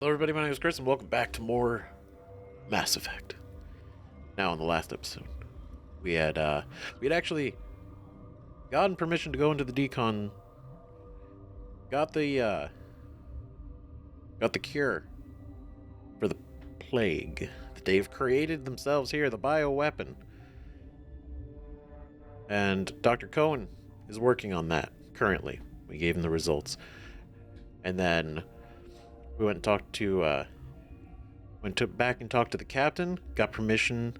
Hello everybody, my name is Chris and welcome back to more Mass Effect. Now in the last episode, we had actually gotten permission to go into the decon, got the cure for the plague that they've created themselves here, the bioweapon. And Dr. Cohen is working on that currently. We gave him the results. And then we went and talked to, back and talked to the captain, got permission.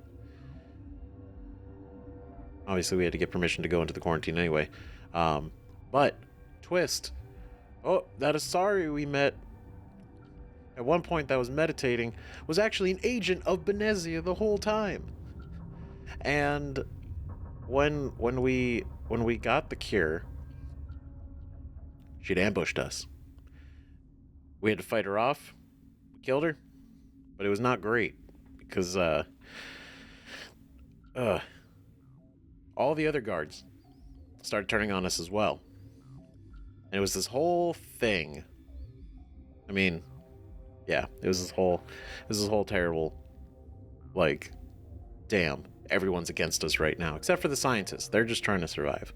Obviously, we had to get permission to go into the quarantine anyway. But, twist. Oh, that Asari we met at one point that was meditating was actually an agent of Benezia the whole time. And when we got the cure, she'd ambushed us. We had to fight her off. We killed her, but it was not great because all the other guards started turning on us as well. And it was this whole thing. I mean, yeah, it was this whole terrible, like, damn, everyone's against us right now, except for the scientists. They're just trying to survive,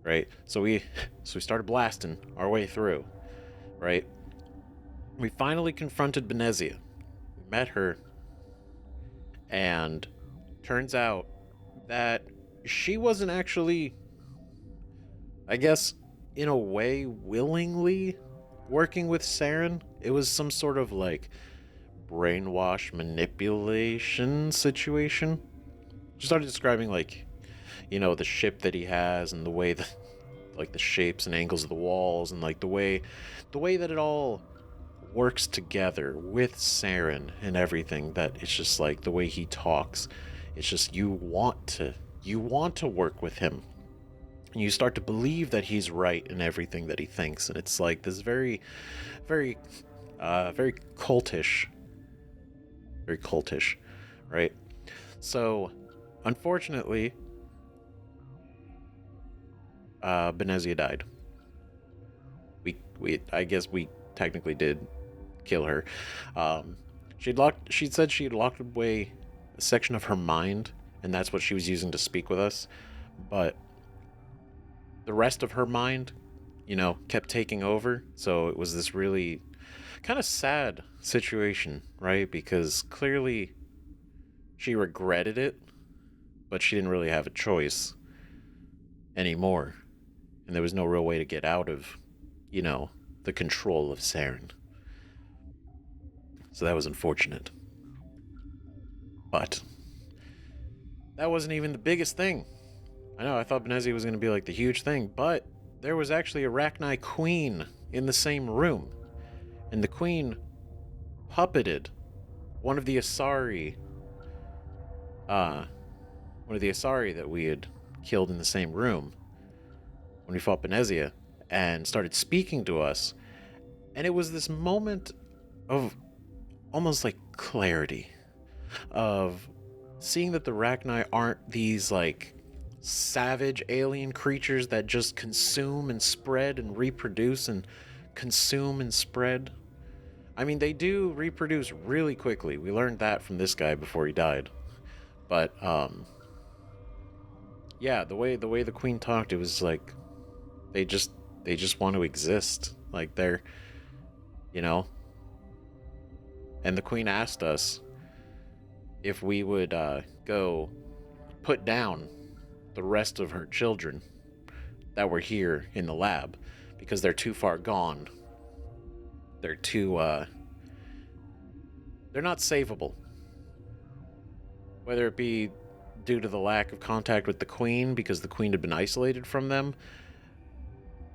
right? So we started blasting our way through, right? We finally confronted Benezia. We met her, and turns out that she wasn't actually, I guess, in a way, willingly working with Saren. It was some sort of, like, brainwash manipulation situation. She started describing, like, you know, the ship that he has and the way that, like, the shapes and angles of the walls and, like, the way that it all works together with Saren and everything, that it's just like the way he talks, it's just you want to work with him and you start to believe that he's right in everything that he thinks, and it's like this very cultish, right? So unfortunately, Benezia died. I guess we technically did kill her. She said she had locked away a section of her mind, and that's what she was using to speak with us, but the rest of her mind, you know, kept taking over. So it was this really kind of sad situation, right? Because clearly she regretted it, but she didn't really have a choice anymore, and there was no real way to get out of, you know, the control of Saren. So that was unfortunate. But that wasn't even the biggest thing. I know, I thought Benezia was going to be like the huge thing, but there was actually a Rachni queen in the same room. And the queen puppeted one of the Asari that we had killed in the same room when we fought Benezia, and started speaking to us. And it was this moment of almost like clarity, of seeing that the Rachni aren't these like savage alien creatures that just consume and spread and reproduce and consume and spread. I mean, they do reproduce really quickly. We learned that from this guy before he died. But yeah, the way the queen talked, it was like they just want to exist. Like they're, you know. And the queen asked us if we would go put down the rest of her children that were here in the lab, because they're too far gone. They're too, they're not savable. Whether it be due to the lack of contact with the queen, because the queen had been isolated from them,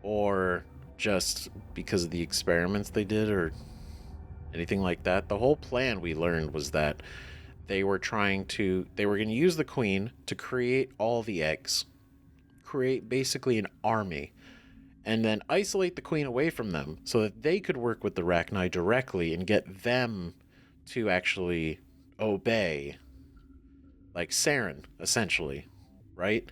or just because of the experiments they did, or anything like that. The whole plan, we learned, was that they were going to use the queen to create all the eggs, create basically an army, and then isolate the queen away from them so that they could work with the Rachni directly and get them to actually obey, like Saren, essentially, right?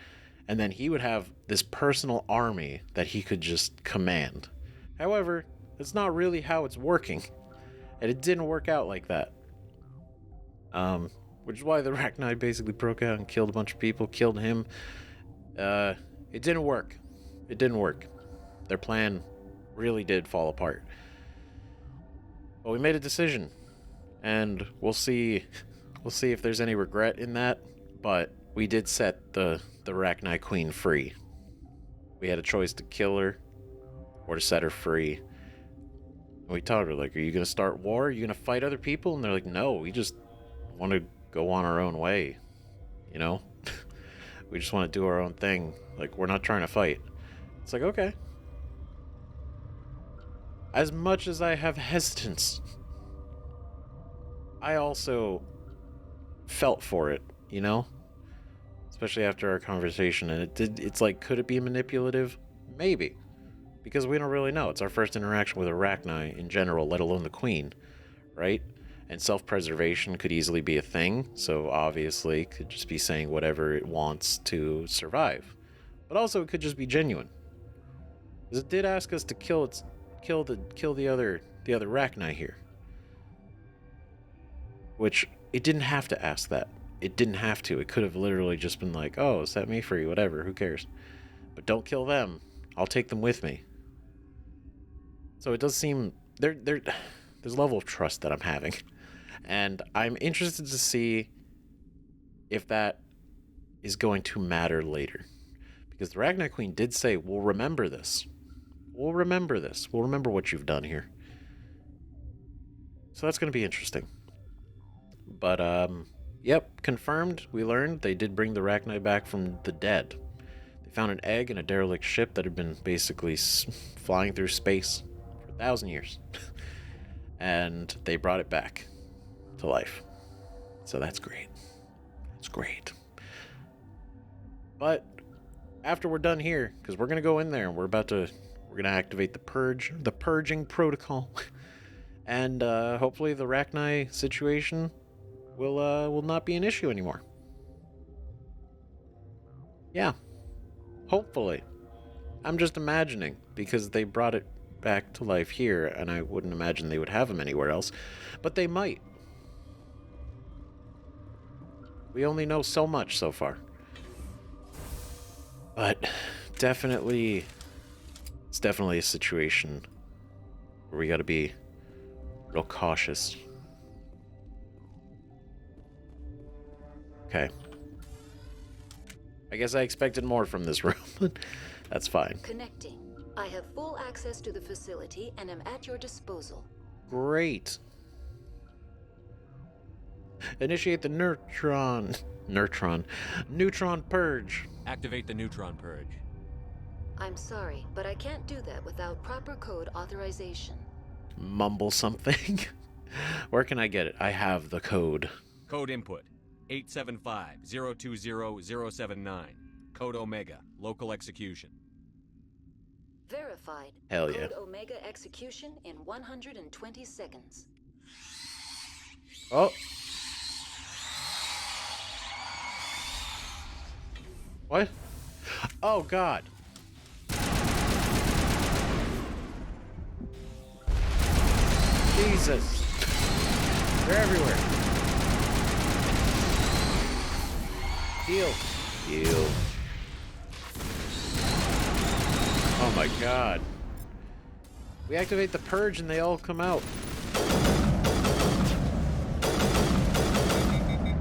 And then he would have this personal army that he could just command. However, that's not really how it's working. And it didn't work out like that. Which is why the Rachni basically broke out and killed a bunch of people, killed him. It didn't work. It didn't work. Their plan really did fall apart. But we made a decision, and we'll see if there's any regret in that, but we did set the Rachni Queen free. We had a choice to kill her or to set her free. And we told her, like, are you going to start war? Are you going to fight other people? And they're like, no, we just want to go on our own way, you know? We just want to do our own thing. Like, we're not trying to fight. It's like, okay. As much as I have hesitance, I also felt for it, you know? Especially after our conversation. And it's like, could it be manipulative? Maybe. Because we don't really know. It's our first interaction with Arachni in general, let alone the Queen, right? And self-preservation could easily be a thing, so obviously it could just be saying whatever it wants to survive. But also it could just be genuine. Because it did ask us to kill the other Rachni here. Which it didn't have to ask that. It didn't have to. It could have literally just been like, oh, set me free, whatever, who cares? But don't kill them. I'll take them with me. So it does seem there's a level of trust that I'm having. And I'm interested to see if that is going to matter later. Because the Rachni Queen did say, we'll remember this. We'll remember this. We'll remember what you've done here. So that's going to be interesting. But, yep, confirmed. We learned they did bring the Rachni back from the dead. They found an egg in a derelict ship that had been basically flying through space for 1,000 years. And they brought it back to life. So that's great. It's great. But after we're done here, because we're going to go in there and we're going to activate the purging protocol. And hopefully the Rachni situation will not be an issue anymore. Yeah. Hopefully. I'm just imagining, because they brought it back to life here, and I wouldn't imagine they would have them anywhere else. But they might. We only know so much so far. But definitely, it's definitely a situation where we gotta be real cautious. Okay. I guess I expected more from this room. That's fine. Connecting. I have full access to the facility and am at your disposal. Great. Initiate the neutron purge. Activate the neutron purge. I'm sorry, but I can't do that without proper code authorization. Mumble something. Where can I get it? I have the code. Code input 875-020-079. Code Omega. Local execution. Verified. Hell yeah. Code Omega execution in 120 seconds. Oh. What? Oh, God. Jesus. They're everywhere. Heal. Heal. Oh my God. We activate the purge and they all come out.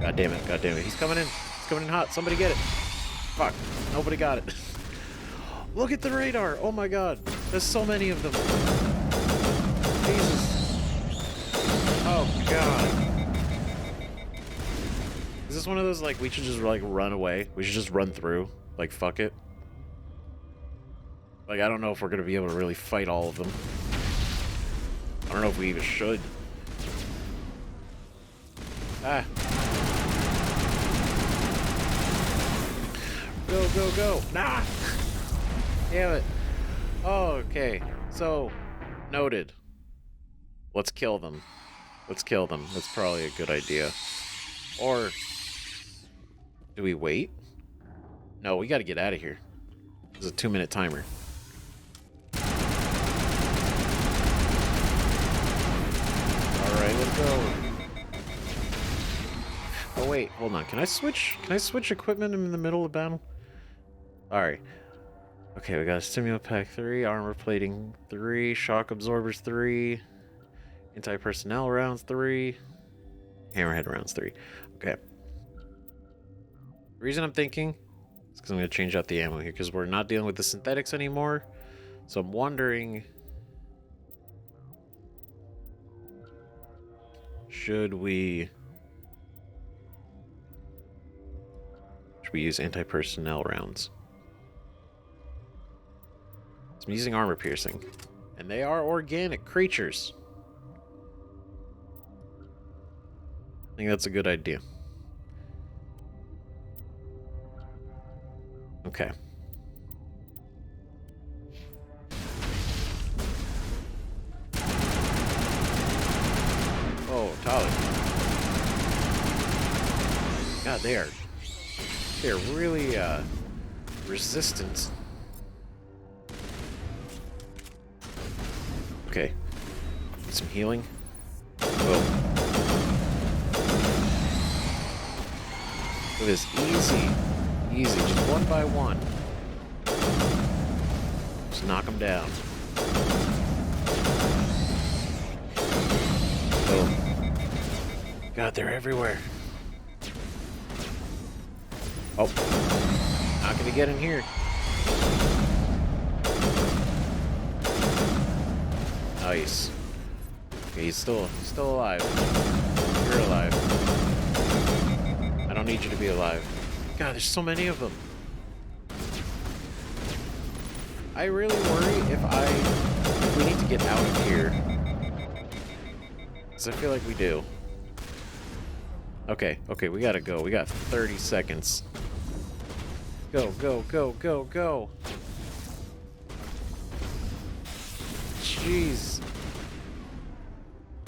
God damn it. God damn it. He's coming in. He's coming in hot. Somebody get it. Fuck. Nobody got it. Look at the radar. Oh my God. There's so many of them. Jesus. Oh God. Is this one of those, like, we should just, like, run away? We should just run through? Like, fuck it? Like, I don't know if we're gonna be able to really fight all of them. I don't know if we even should. Ah. Go, go, go. Nah! Damn it. Oh, okay. So, noted. Let's kill them. Let's kill them. That's probably a good idea. Or, do we wait? No, we gotta get out of here. There's a 2-minute timer. let's go. Oh wait, hold on. Can I switch equipment in the middle of battle? Alright. Okay, we got a stimulant pack 3, armor plating 3, shock absorbers 3, anti-personnel rounds 3, hammerhead rounds 3. Okay. The reason I'm thinking is because I'm going to change out the ammo here, because we're not dealing with the synthetics anymore. So I'm wondering, should we use anti-personnel rounds? So I'm using armor piercing, and they are organic creatures. I think that's a good idea. Okay. Oh, Tali. God, they're really resistant. Okay. Get some healing. Whoa. Look at this. Easy. Just one by one. Just knock them down. Boom. God, they're everywhere. Oh. Not gonna get in here. Nice. Okay, he's still alive. You're alive. I don't need you to be alive. God, there's so many of them. I really worry if we need to get out of here. Because I feel like we do. Okay, we gotta go. We got 30 seconds. Go. Jeez.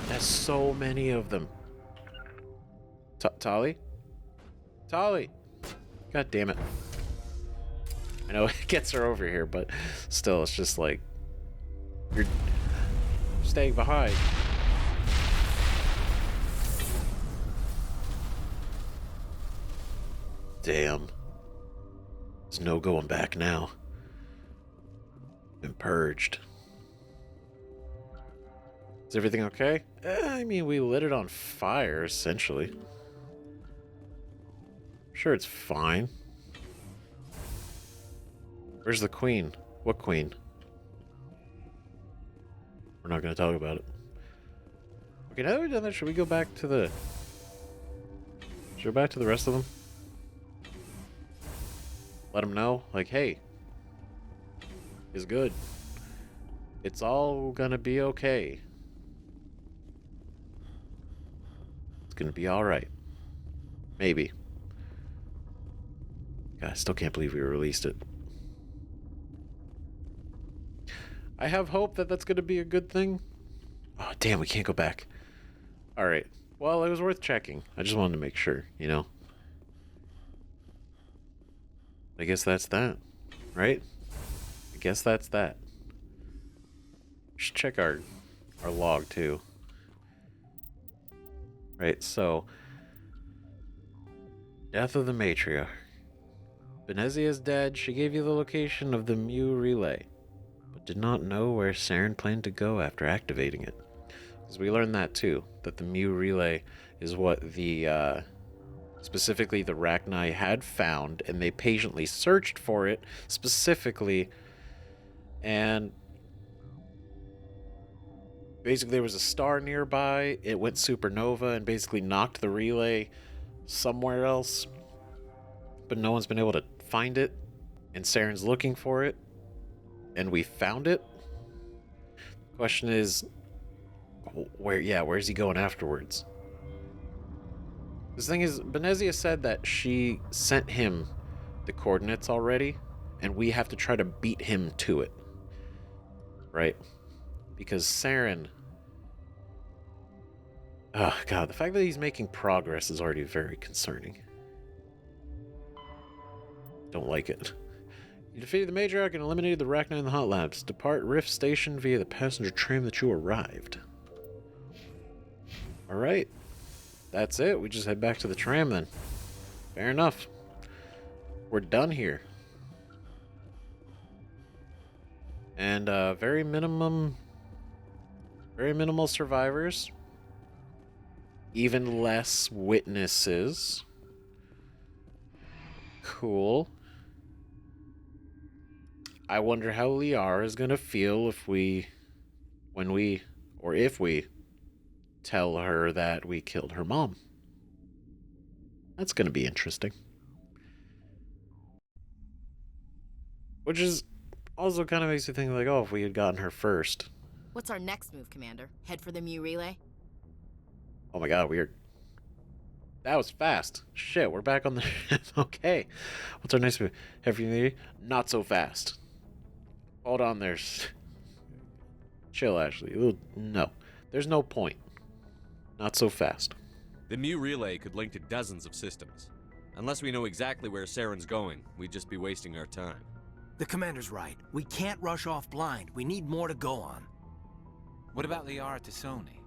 There's so many of them. Tali? God damn it. I know it gets her over here, but still, it's just like, you're staying behind. Damn. There's no going back now. Been purged. Is everything okay? I mean, we lit it on fire, essentially. Sure, it's fine. Where's the queen? What queen? We're not going to talk about it. Okay, now that we've done that, should we go back to the... Should we go back to the rest of them? Let them know, like, hey, it's good. It's all gonna be okay. It's gonna be alright. Maybe. God, I still can't believe we released it. I have hope that that's gonna be a good thing. Oh, damn, we can't go back. Alright. Well, it was worth checking. I just wanted to make sure, you know? I guess that's that, right? I guess that's that. We should check our log too. Right, so death of the matriarch. Benezia is dead. She gave you the location of the Mu relay, but did not know where Saren planned to go after activating it. Because we learned that too, that the Mu relay is what the specifically the Rachni had found, and they patiently searched for it specifically, and basically there was a star nearby. It went supernova and basically knocked the relay somewhere else, but no one's been able to find it, and Saren's looking for it, and we found it. The question is, where's he going afterwards? The thing is, Benezia said that she sent him the coordinates already, and we have to try to beat him to it. Right? Because Saren... Oh, God, the fact that he's making progress is already very concerning. Don't like it. You defeated the matriarch and eliminated the Rachni in the hot labs. Depart Rift Station via the passenger tram that you arrived. Alright. That's it. We just head back to the tram then. Fair enough. We're done here. And very minimal survivors. Even less witnesses. Cool. I wonder how Liara is gonna feel if we tell her that we killed her mom. That's gonna be interesting. Which is also kind of makes you think like, oh, if we had gotten her first. What's our next move, Commander? Head for the Mu relay? Oh my god, that was fast. Shit, we're back on the okay. What's our next move? Head for the not so fast. Hold on there. Chill, Ashley. No. There's no point. Not so fast. The Mu relay could link to dozens of systems. Unless we know exactly where Saren's going, we'd just be wasting our time. The commander's right. We can't rush off blind. We need more to go on. What about Liara Tassoni?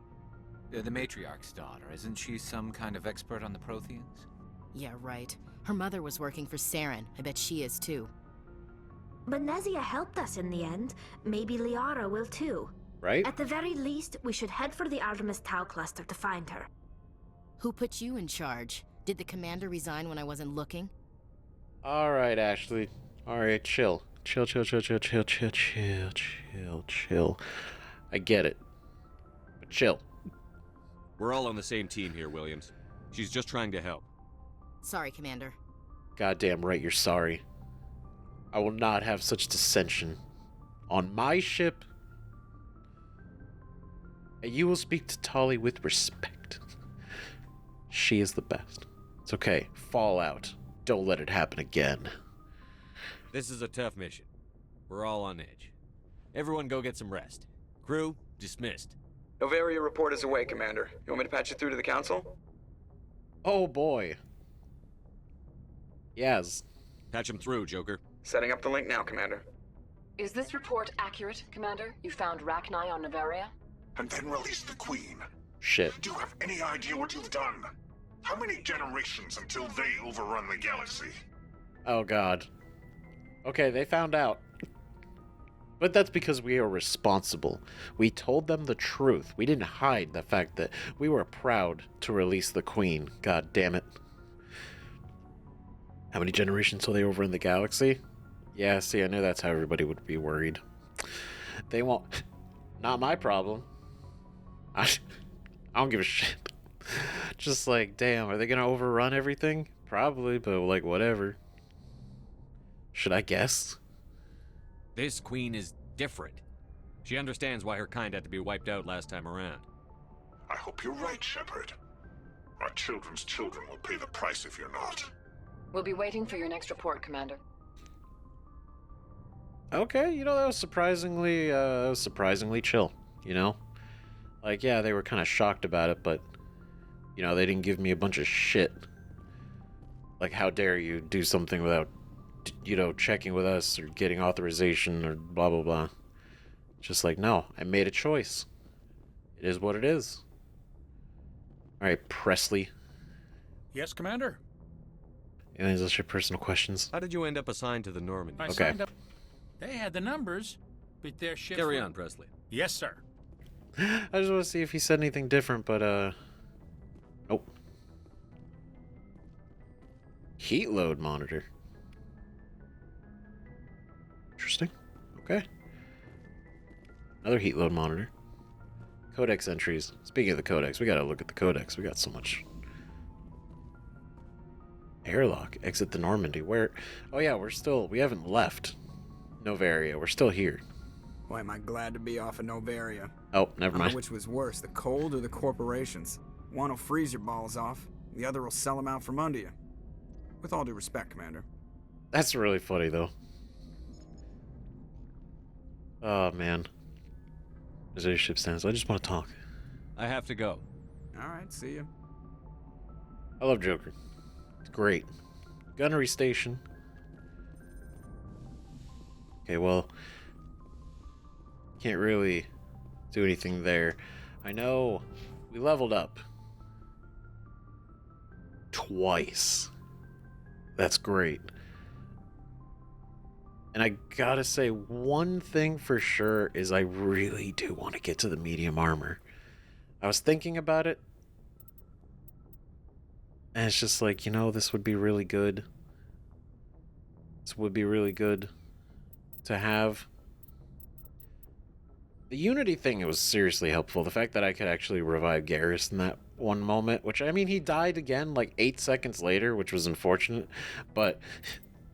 The matriarch's daughter. Isn't she some kind of expert on the Protheans? Yeah, right. Her mother was working for Saren. I bet she is too. Benezia helped us in the end. Maybe Liara will too. Right? At the very least, we should head for the Artemis Tau cluster to find her. Who put you in charge? Did the commander resign when I wasn't looking? Alright, Ashley. Alright, chill. Chill. I get it. But chill. We're all on the same team here, Williams. She's just trying to help. Sorry, Commander. Goddamn right you're sorry. I will not have such dissension on my ship. And you will speak to Tali with respect. She is the best. It's okay. Fall out. Don't let it happen again. This is a tough mission. We're all on edge. Everyone go get some rest. Crew, dismissed. Noveria report is away, Commander. You want me to patch you through to the Council? Oh boy. Yes. Patch him through, Joker. Setting up the link now, Commander. Is this report accurate, Commander? You found Rachni on Noveria? And then release the Queen. Shit. Do you have any idea what you've done? How many generations until they overrun the galaxy? Oh god. Okay, they found out. But that's because we are responsible. We told them the truth. We didn't hide the fact that we were proud to release the Queen. God damn it. How many generations till they overrun the galaxy? Yeah, see, I knew that's how everybody would be worried. They won't. Not my problem. I don't give a shit. Just like, damn, are they gonna overrun everything? Probably, but like, whatever. Should I guess? This queen is different. She understands why her kind had to be wiped out last time around. I hope you're right, Shepard. Our children's children will pay the price if you're not. We'll be waiting for your next report, Commander. Okay, you know, that was surprisingly chill, you know? Like, yeah, they were kind of shocked about it, but, you know, they didn't give me a bunch of shit. Like, how dare you do something without, you know, checking with us or getting authorization or blah, blah, blah. Just like, no, I made a choice. It is what it is. Alright, Presley. Yes, Commander? Any of those your personal questions? How did you end up assigned to the Normandy? I Okay. signed up. They had the numbers, but their ships Carry were... on, Presley. Yes, sir. I just want to see if he said anything different, but, nope. Heat load monitor. Interesting. Okay. Another heat load monitor. Codex entries. Speaking of the codex, we gotta look at the codex. We got so much. Airlock. Exit the Normandy. Where? Oh yeah, we haven't left Noveria. We're still here. Boy, am I glad to be off of Noveria. Oh, never I don't mind. know which was worse, the cold or the corporations. One will freeze your balls off, the other will sell them out from under you. With all due respect, Commander. That's really funny, though. Oh, man. There's a ship stands. I just want to talk. I have to go. Alright, see you. I love Joker. It's great. Gunnery station. Okay, well... Can't really do anything there. I know we leveled up. twice. That's great. And I gotta say, one thing for sure is I really do want to get to the medium armor. I was thinking about it, and it's just like, you know, this would be really good. This would be really good to have. The Unity thing, it was seriously helpful. The fact that I could actually revive Garrus in that one moment, which, I mean, he died again like 8 seconds later, which was unfortunate, but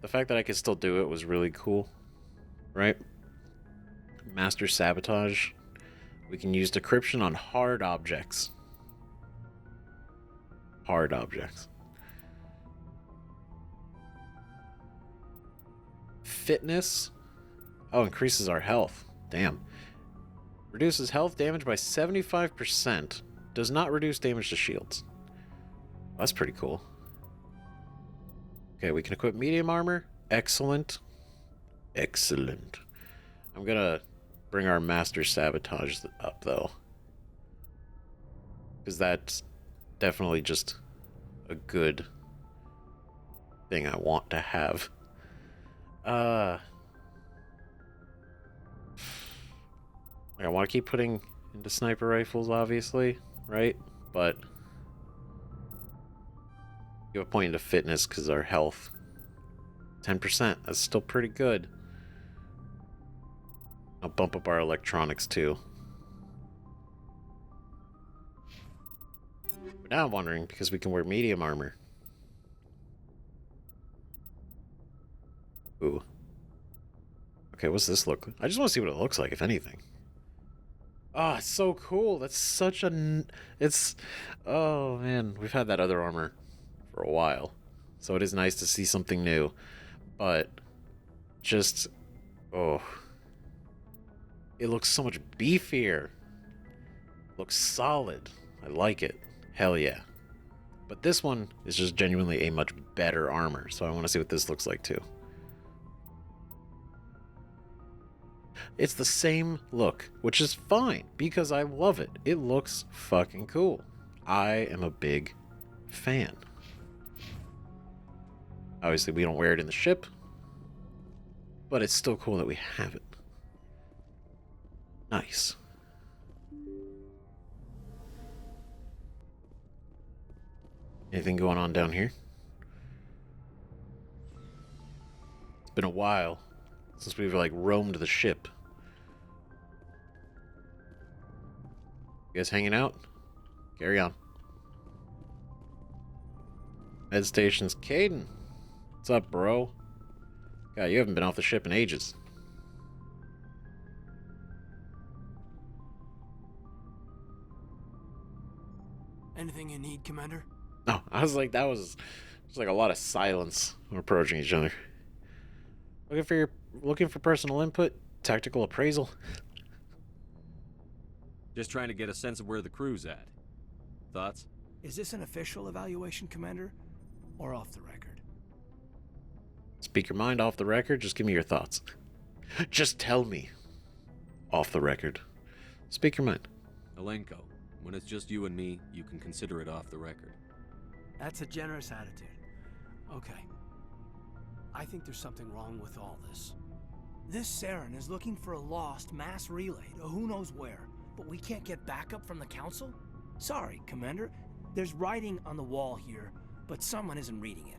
the fact that I could still do it was really cool, right? Master Sabotage. We can use decryption on hard objects. Hard objects. Fitness. Oh, increases our health. Damn. Reduces health damage by 75%. Does not reduce damage to shields. That's pretty cool. Okay, we can equip medium armor. Excellent. Excellent. I'm gonna bring our Master Sabotage up, though. Because that's definitely just a good thing I want to have. I want to keep putting into sniper rifles, obviously, right? But give a point into fitness because our health 10%. That's still pretty good. I'll bump up our electronics too. But now I'm wondering, because we can wear medium armor. Ooh. Okay, what's this look like? I just want to see what it looks like, if anything. Oh, it's so cool. That's such a... It's... Oh, man. We've had that other armor for a while. So it is nice to see something new. But just... Oh. It looks so much beefier. Looks solid. I like it. Hell yeah. But this one is just genuinely a much better armor. So I want to see what this looks like too. It's the same look, which is fine because I love it. It looks fucking cool. I am a big fan. Obviously, we don't wear it in the ship, but it's still cool that we have it. Nice. Anything going on down here? It's been a while since we've like roamed the ship. You guys hanging out? Carry on. Med station's Kaidan. What's up, bro? God, you haven't been off the ship in ages. Anything you need, Commander? No, I was like, that was just like a lot of silence when approaching each other. Looking for personal input, tactical appraisal. Just trying to get a sense of where the crew's at. Thoughts? Is this an official evaluation, Commander? Or off the record? Speak your mind off the record, just give me your thoughts. Just tell me. Off the record. Speak your mind. Alenko, when it's just you and me, you can consider it off the record. That's a generous attitude. Okay. I think there's something wrong with all this. This Saren is looking for a lost mass relay to who knows where, but we can't get backup from the Council? Sorry, Commander. There's writing on the wall here, but someone isn't reading it.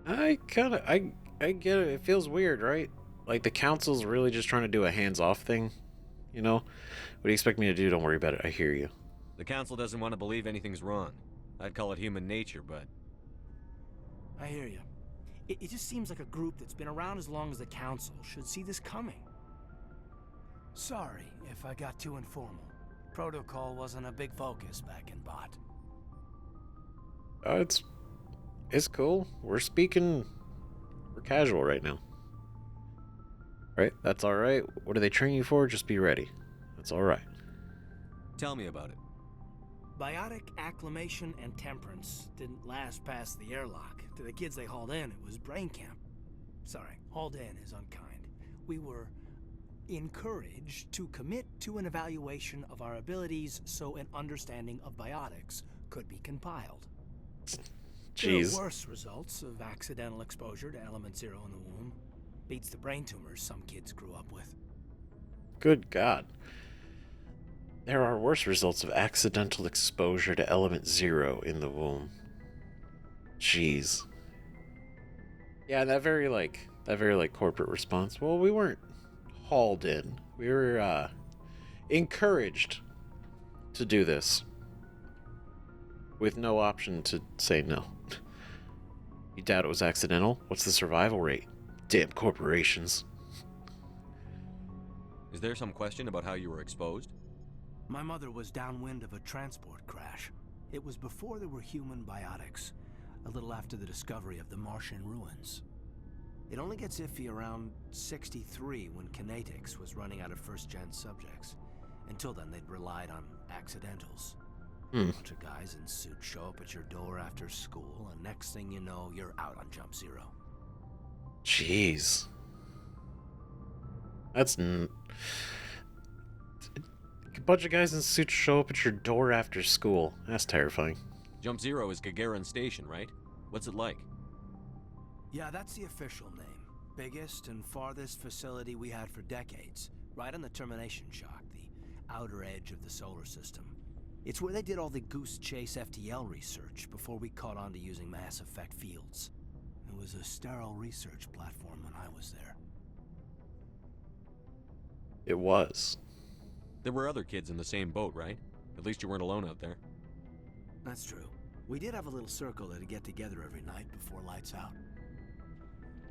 I get it. It feels weird, right? Like the Council's really just trying to do a hands-off thing, you know? What do you expect me to do? Don't worry about it. I hear you. The Council doesn't want to believe anything's wrong. I'd call it human nature, but... I hear you. It just seems like a group that's been around as long as the Council should see this coming. Sorry if I got too informal. Protocol wasn't a big focus back in Bot. It's cool. We're casual right now. Right? That's alright. What do they train you for? Just be ready. That's alright. Tell me about it. Biotic acclimation and temperance didn't last past the airlock. To the kids they hauled in, it was brain camp. Sorry, hauled in is unkind. We were encouraged to commit to an evaluation of our abilities so an understanding of biotics could be compiled. Jeez. There are worse results of accidental exposure to element 0 in the womb. Beats the brain tumors some kids grew up with. Good God. There are worse results of accidental exposure to element 0 in the womb. Jeez. Yeah, that very corporate response. Well, we weren't hauled in. We were encouraged to do this with no option to say no. You doubt it was accidental? What's the survival rate? Damn corporations. Is there some question about how you were exposed? My mother was downwind of a transport crash. It was before there were human biotics, a little after the discovery of the Martian ruins. It only gets iffy around 63 when kinetics was running out of first-gen subjects. Until then, they'd relied on accidentals. A bunch of guys in suits show up at your door after school, and next thing you know, you're out on Jump Zero. Jeez. That's... a bunch of guys in suits show up at your door after school. That's terrifying. Jump Zero is Gagarin Station, right? What's it like? Yeah, that's the official name. Biggest and farthest facility we had for decades. Right on the termination shock, the outer edge of the solar system. It's where they did all the Goose Chase FTL research before we caught on to using mass effect fields. It was a sterile research platform when I was there. It was. There were other kids in the same boat, right? At least you weren't alone out there. That's true. We did have a little circle that'd get together every night before lights out.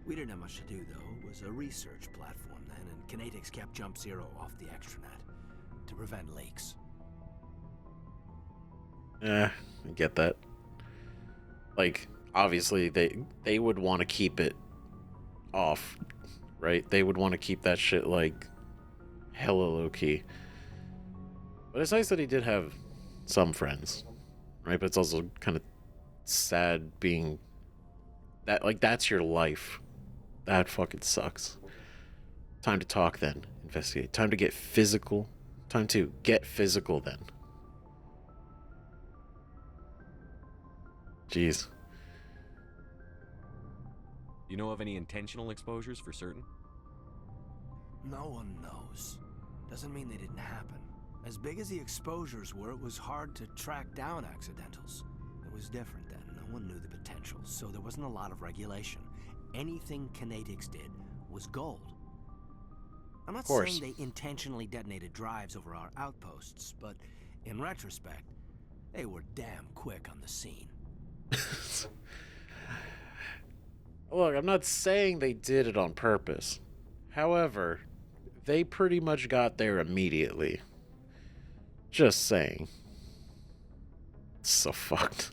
We didn't have much to do, though. It was a research platform then, and kinetics kept Jump Zero off the extranet to prevent leaks. I get that. Like, obviously, they would want to keep it off, right? They would want to keep that shit, like, hella low-key. But it's nice that he did have some friends, right? But it's also kind of sad being that, like, that's your life. That fucking sucks. Time to talk then. Investigate. Time to get physical. Time to get physical then. Jeez. You know of any intentional exposures for certain? No one knows. Doesn't mean they didn't happen. As big as the exposures were, it was hard to track down accidentals. It was different then. No one knew the potential, so there wasn't a lot of regulation. Anything kinetics did was gold. I'm not saying they intentionally detonated drives over our outposts, but in retrospect, they were damn quick on the scene. Look, I'm not saying they did it on purpose. However, they pretty much got there immediately. Just saying. It's so fucked.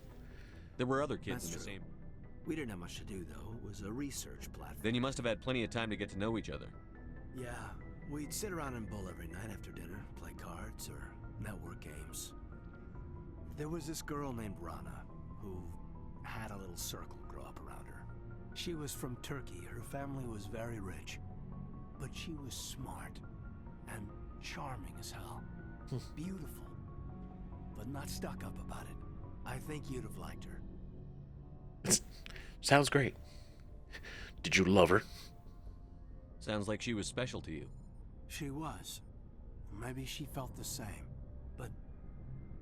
There were other kids That's in the true. same... We didn't have much to do, though. It was a research platform. Then you must have had plenty of time to get to know each other. Yeah, we'd sit around and bull every night after dinner, play cards or network games. There was this girl named Rana, who had a little circle grow up around her. She was from Turkey. Her family was very rich. But she was smart and charming as hell. Beautiful, but not stuck up about it. I think you'd have liked her. Sounds great. Did you love her? Sounds like she was special to you. She was. Maybe she felt the same. But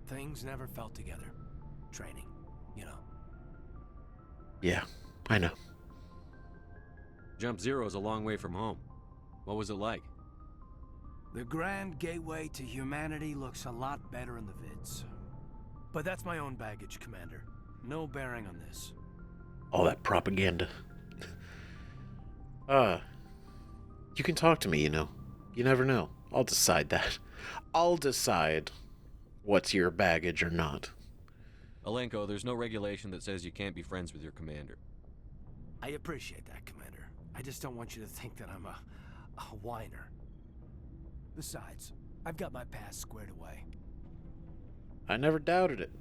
things never felt together. Training, you know. Yeah, I know. Jump Zero is a long way from home. What was it like? The grand gateway to humanity looks a lot better in the vids. But that's my own baggage, Commander. No bearing on this. All that propaganda. You can talk to me, you know. You never know. I'll decide that. I'll decide what's your baggage or not. Alenko, there's no regulation that says you can't be friends with your commander. I appreciate that, Commander. I just don't want you to think that I'm a whiner. Besides, I've got my past squared away. I never doubted it.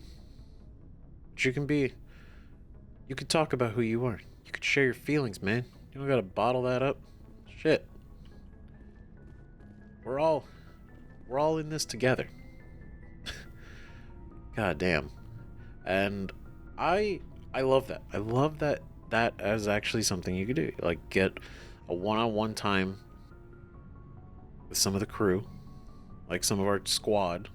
But you can talk about who you are. You can share your feelings, man. You don't gotta bottle that up. Shit. We're all in this together. God damn. And I love that. I love that that is actually something you could do. Like, get a one-on-one time with some of the crew, like some of our squad,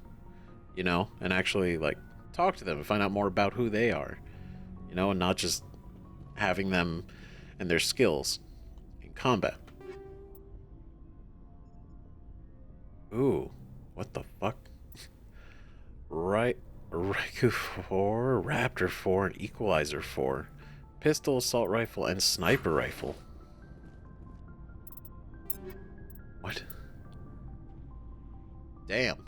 you know, and actually, like, talk to them and find out more about who they are, you know, and not just having them and their skills in combat. Ooh, what the fuck? Right, Reku 4, Raptor 4, and Equalizer 4. Pistol, assault rifle, and sniper rifle. What? Damn.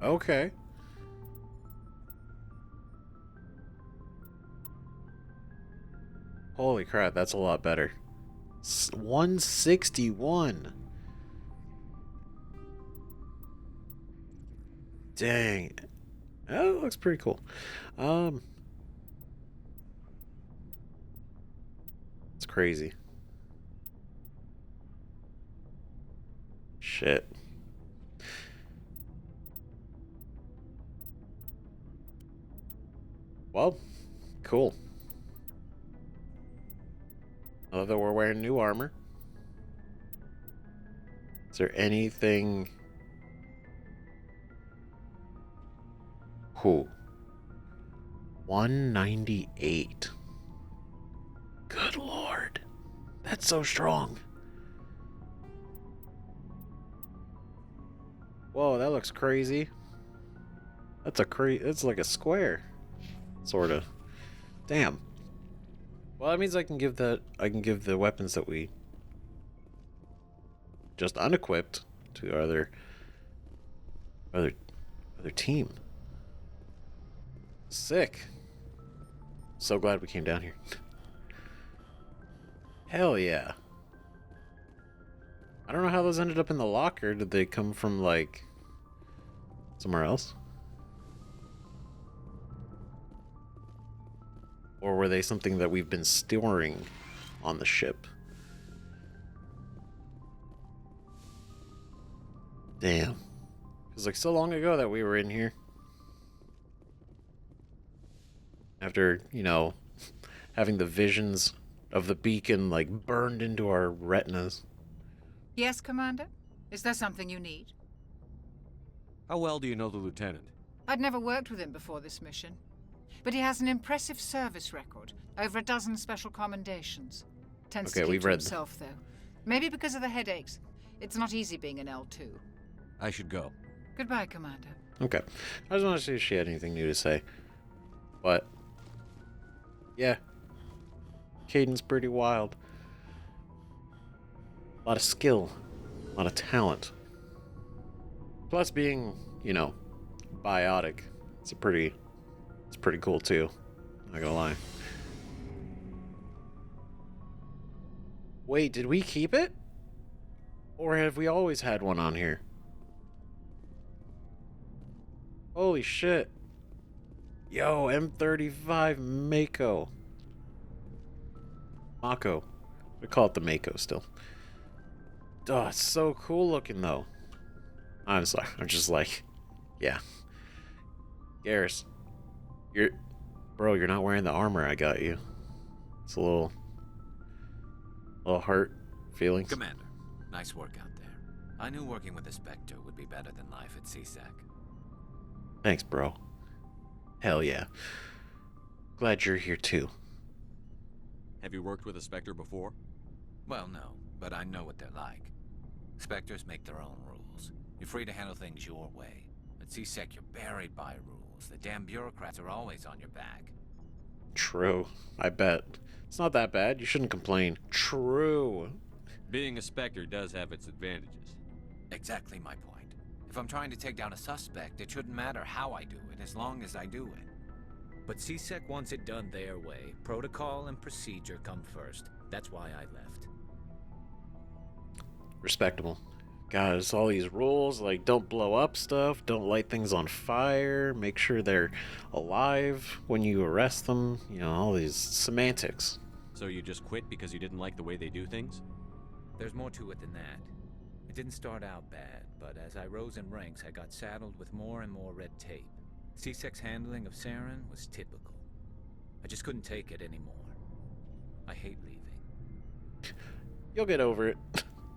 Okay. Holy crap, that's a lot better. 161. Dang. Oh, it looks pretty cool. It's crazy. Shit. Well, cool. I love that we're wearing new armor. Is there anything... Who? 198. Good lord. That's so strong. Whoa, that looks crazy. That's it's like a square. Sorta. Damn. Well, that means I can give the weapons that we just unequipped to our other team. Sick. So glad we came down here. Hell yeah. I don't know how those ended up in the locker. Did they come from, like, somewhere else? Or were they something that we've been storing on the ship? Damn. It was like so long ago that we were in here. After, you know, having the visions of the beacon, like, burned into our retinas. Yes, Commander? Is there something you need? How well do you know the lieutenant? I'd never worked with him before this mission. But he has an impressive service record. Over a dozen special commendations. Tends to keep to himself, though. Maybe because of the headaches. It's not easy being an L2. I should go. Goodbye, Commander. Okay. I just want to see if she had anything new to say. But... yeah. Kaidan's pretty wild. A lot of skill. A lot of talent. Plus being, you know, biotic. It's pretty cool too. Not gonna lie. Wait, did we keep it? Or have we always had one on here? Holy shit. Yo, M35 Mako. Mako. We call it the Mako still. Oh, it's so cool looking though. I'm sorry. I'm just like, yeah. Garrus. You're not wearing the armor I got you. It's a little hurt feelings. Commander, nice work out there. I knew working with a Spectre would be better than life at CSAC. Thanks, bro. Hell yeah. Glad you're here too. Have you worked with a Spectre before? Well, no, but I know what they're like. Spectres make their own rules. You're free to handle things your way. At CSEC, you're buried by rules. The damn bureaucrats are always on your back. True. I bet. It's not that bad. You shouldn't complain. True. Being a Spectre does have its advantages. Exactly my point. If I'm trying to take down a suspect, it shouldn't matter how I do it, as long as I do it. But CSEC wants it done their way. Protocol and procedure come first. That's why I left. Respectable. God, it's all these rules, like don't blow up stuff, don't light things on fire, make sure they're alive when you arrest them, you know, all these semantics. So you just quit because you didn't like the way they do things? There's more to it than that. It didn't start out bad, but as I rose in ranks, I got saddled with more and more red tape. C-Sec's handling of Saren was typical. I just couldn't take it anymore. I hate leaving. You'll get over it.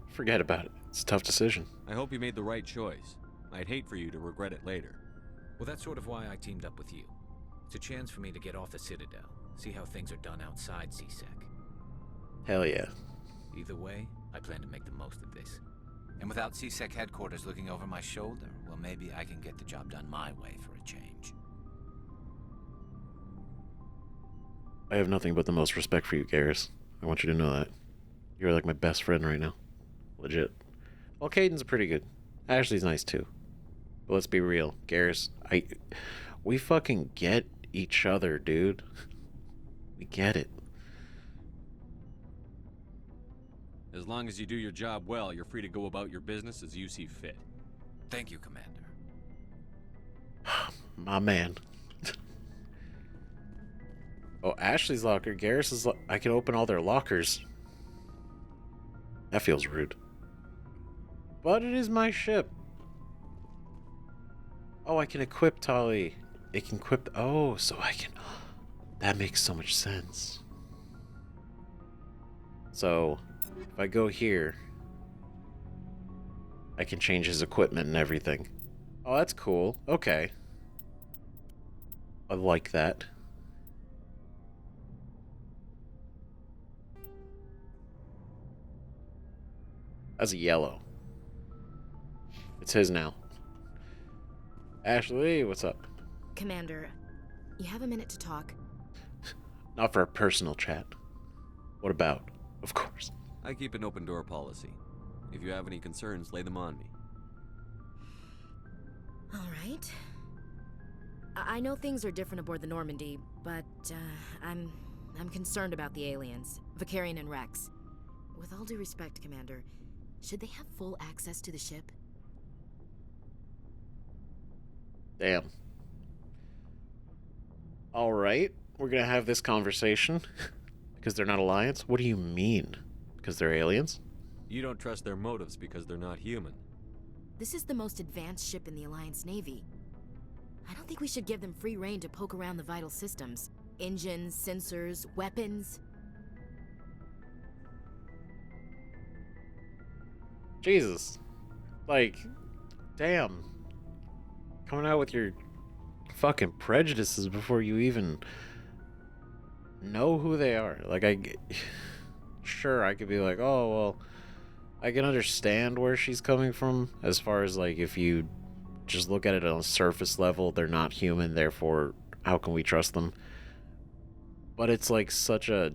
Forget about it. It's a tough decision. I hope you made the right choice. I'd hate for you to regret it later. Well, that's sort of why I teamed up with you. It's a chance for me to get off the Citadel, see how things are done outside C-Sec. Hell yeah. Either way, I plan to make the most of this. And without C-Sec headquarters looking over my shoulder, well, maybe I can get the job done my way for a change. I have nothing but the most respect for you, Garrus. I want you to know that. You're like my best friend right now. Legit. Well, Kaidan's pretty good. Ashley's nice too. But let's be real, Garrus, we fucking get each other, dude. We get it. As long as you do your job well, you're free to go about your business as you see fit. Thank you, Commander. My man. Oh, Ashley's locker. Garrus's I can open all their lockers. That feels rude. But it is my ship. Oh, I can equip Tali. It can equip... Oh, so I can... That makes so much sense. So, if I go here, I can change his equipment and everything. Oh, that's cool. Okay. I like that. That's a yellow. It's his now. Ashley, what's up? Commander, you have a minute to talk? Not for a personal chat. What about? Of course. I keep an open door policy. If you have any concerns, lay them on me. All right. I know things are different aboard the Normandy, but I'm concerned about the aliens, Vicarian and Wrex. With all due respect, Commander, should they have full access to the ship? Damn. All right, we're gonna have this conversation because they're not Alliance. What do you mean? Because they're aliens? You don't trust their motives because they're not human. This is the most advanced ship in the Alliance Navy. I don't think we should give them free rein to poke around the vital systems. Engines, sensors, weapons. Jesus. Like, damn. Coming out with your fucking prejudices before you even know who they are. Like, sure, I could be like, oh, well, I can understand where she's coming from as far as, like, if you just look at it on a surface level, they're not human, therefore, how can we trust them? But it's, like, such a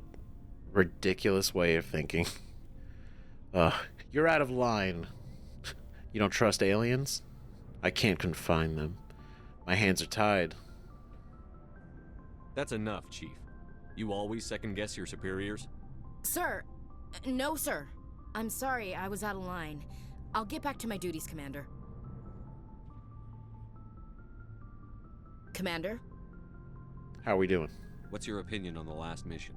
ridiculous way of thinking. You're out of line. You don't trust aliens? I can't confine them. My hands are tied. That's enough, Chief. You always second-guess your superiors? Sir! No, sir. I'm sorry, I was out of line. I'll get back to my duties, Commander. Commander? How are we doing? What's your opinion on the last mission?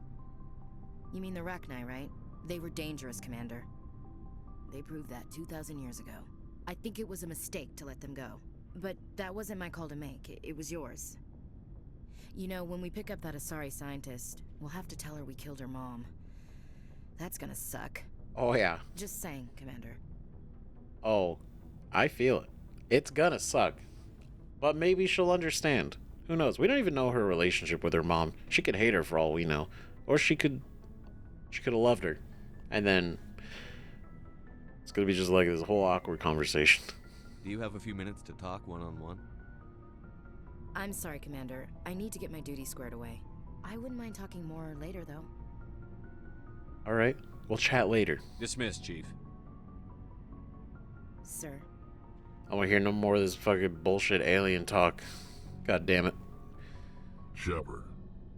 You mean the Rachni, right? They were dangerous, Commander. They proved that 2,000 years ago. I think it was a mistake to let them go. But that wasn't my call to make. It was yours. You know, when we pick up that Asari scientist, we'll have to tell her we killed her mom. That's gonna suck. Oh, yeah. Just saying, Commander. Oh, I feel it. It's gonna suck. But maybe she'll understand. Who knows? We don't even know her relationship with her mom. She could hate her for all we know. Or she could have loved her. And then it's gonna be just like this whole awkward conversation. Do you have a few minutes to talk one-on-one? I'm sorry, Commander. I need to get my duties squared away. I wouldn't mind talking more later, though. Alright, we'll chat later. Dismissed, Chief. Sir. I wanna hear no more of this fucking bullshit alien talk. God damn it. Shepard,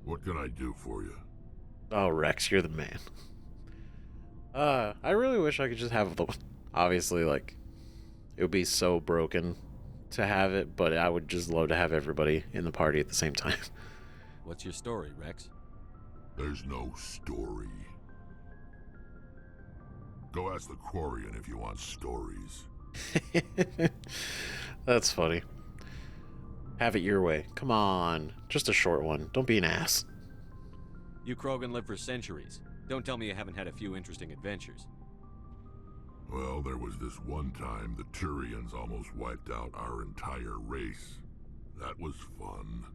what can I do for you? Oh, Wrex, you're the man. I really wish I could just have the... Obviously, like, it would be so broken to have it, but I would just love to have everybody in the party at the same time. What's your story, Wrex? There's no story. Go ask the Quarian if you want stories. That's funny. Have it your way. Come on. Just a short one. Don't be an ass. You Krogan live for centuries. Don't tell me you haven't had a few interesting adventures. Well, there was this one time the Turians almost wiped out our entire race. That was fun.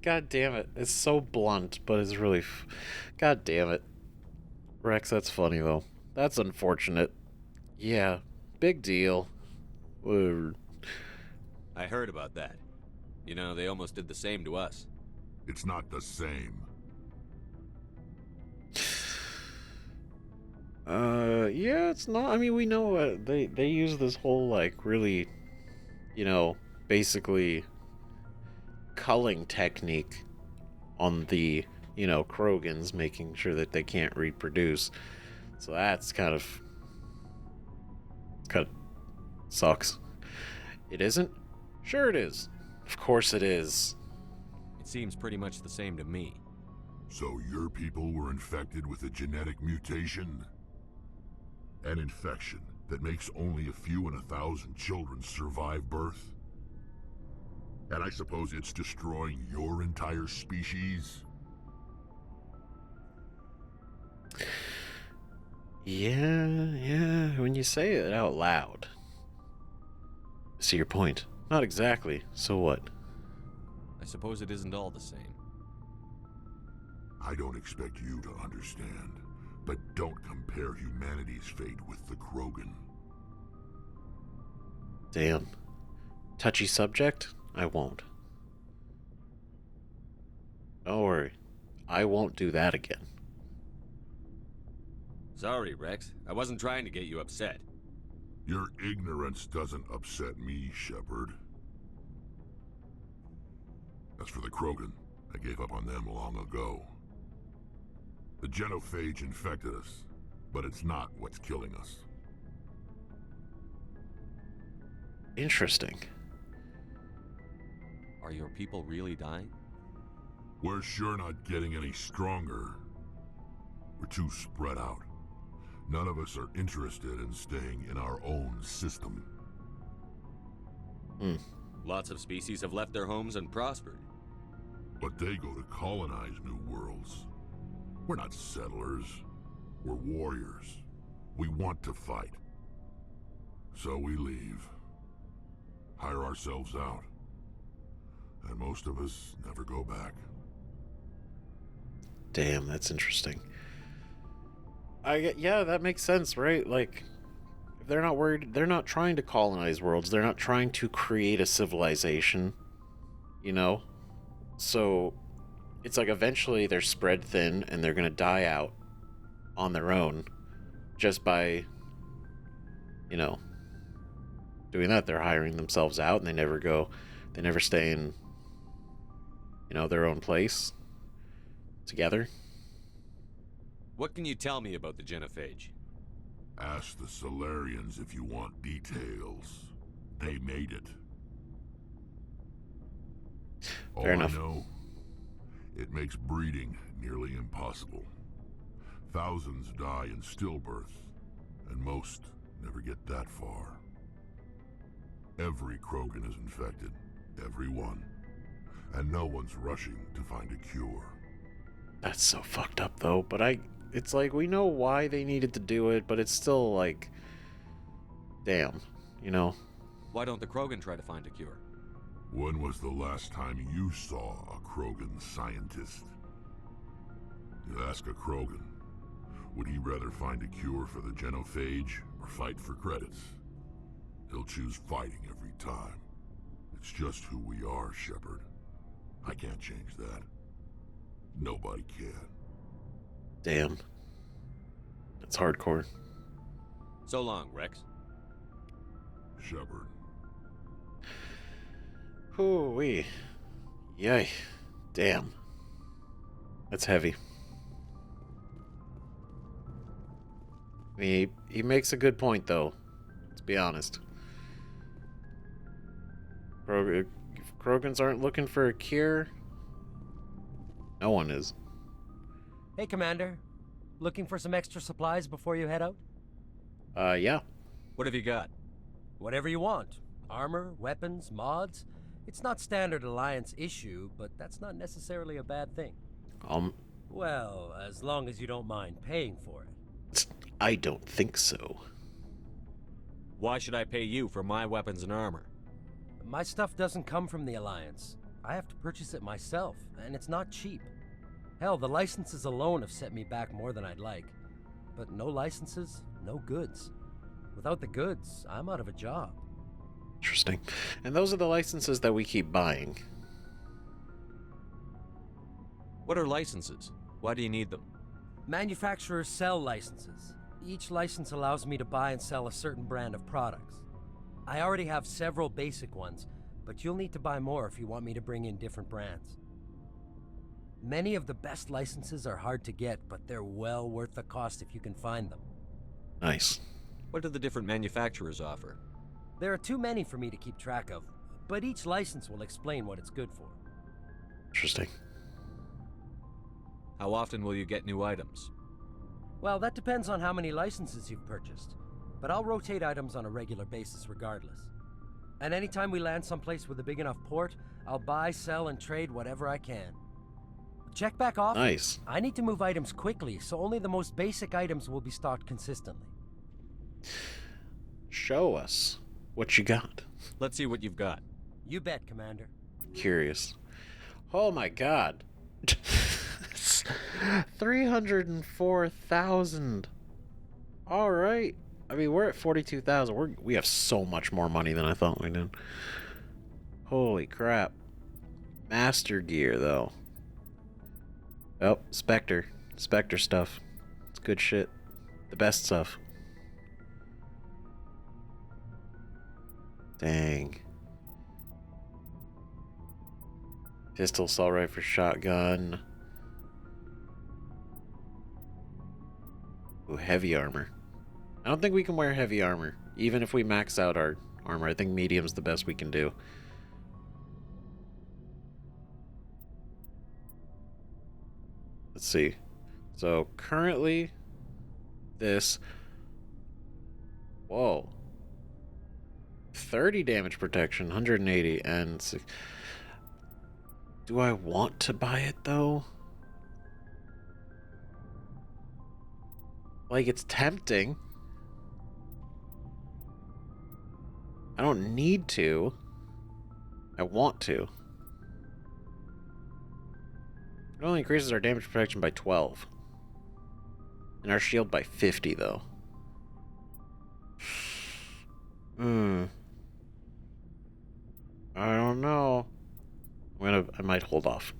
God damn it. It's so blunt, but it's really... God damn it. Wrex, that's funny, though. That's unfortunate. Yeah, big deal. I heard about that. You know, they almost did the same to us. It's not the same. Yeah, it's not. I mean, we know they use this whole, like, really, you know, basically culling technique on the, you know, Krogans, making sure that they can't reproduce. So that's kind of sucks. It isn't? Sure it is. Of course it is. It seems pretty much the same to me. So your people were infected with a genetic mutation? An infection that makes only a few in 1,000 children survive birth? And I suppose it's destroying your entire species? Yeah, when you say it out loud. I see your point. Not exactly. So what? I suppose it isn't all the same. I don't expect you to understand, but don't compare humanity's fate with the Krogan. Damn. Touchy subject? I won't. Don't worry. I won't do that again. Sorry, Wrex. I wasn't trying to get you upset. Your ignorance doesn't upset me, Shepard. As for the Krogan, I gave up on them long ago. The genophage infected us, but it's not what's killing us. Interesting. Are your people really dying? We're sure not getting any stronger. We're too spread out. None of us are interested in staying in our own system. Lots of species have left their homes and prospered. But they go to colonize new worlds. We're not settlers. We're warriors. We want to fight. So we leave. Hire ourselves out. And most of us never go back. Damn, that's interesting. Yeah, that makes sense, right? Like, if they're not worried, they're not trying to colonize worlds, they're not trying to create a civilization, you know? So, it's like eventually they're spread thin and they're gonna die out on their own just by, you know, doing that. They're hiring themselves out and they never stay in, you know, their own place together. What can you tell me about the genophage? Ask the Solarians if you want details. They made it. Fair enough. I know, it makes breeding nearly impossible. Thousands die in stillbirth, and most never get that far. Every Krogan is infected, every one. And no one's rushing to find a cure. That's so fucked up, though, but it's like, we know why they needed to do it, but it's still like, damn, you know? Why don't the Krogan try to find a cure? When was the last time you saw a Krogan scientist? You ask a Krogan, would he rather find a cure for the genophage or fight for credits? He'll choose fighting every time. It's just who we are, Shepard. I can't change that. Nobody can. Damn. That's hardcore. So long, Wrex. Shepard. Hoo-wee. Yay. Damn. That's heavy. I mean, he makes a good point, though. Let's be honest. Krogans aren't looking for a cure. No one is. Hey, Commander. Looking for some extra supplies before you head out? Yeah. What have you got? Whatever you want. Armor, weapons, mods. It's not standard Alliance issue, but that's not necessarily a bad thing. Well, as long as you don't mind paying for it. I don't think so. Why should I pay you for my weapons and armor? My stuff doesn't come from the Alliance. I have to purchase it myself, and it's not cheap. Hell, the licenses alone have set me back more than I'd like. But no licenses, no goods. Without the goods, I'm out of a job. Interesting. And those are the licenses that we keep buying. What are licenses? Why do you need them? Manufacturers sell licenses. Each license allows me to buy and sell a certain brand of products. I already have several basic ones, but you'll need to buy more if you want me to bring in different brands. Many of the best licenses are hard to get, but they're well worth the cost if you can find them. Nice. What do the different manufacturers offer? There are too many for me to keep track of, but each license will explain what it's good for. Interesting. How often will you get new items? Well, that depends on how many licenses you've purchased, but I'll rotate items on a regular basis regardless. And anytime we land someplace with a big enough port, I'll buy, sell, and trade whatever I can. Check back often. Nice. I need to move items quickly, so only the most basic items will be stocked consistently. Show us what you got. Let's see what you've got. You bet, Commander. Curious. Oh my god. 304,000. All right. I mean, we're at 42,000. We have so much more money than I thought we did. Holy crap. Master gear, though. Oh, Spectre. Spectre stuff. It's good shit. The best stuff. Dang. Pistol, assault rifle, shotgun. Ooh, heavy armor. I don't think we can wear heavy armor, even if we max out our armor. I think medium's the best we can do. Let's see. So, currently, this... Whoa. 30 damage protection, 180, and... Do I want to buy it, though? Like, it's tempting. I don't need to. I want to. It only increases our damage protection by 12. And our shield by 50, though. I don't know. I might hold off.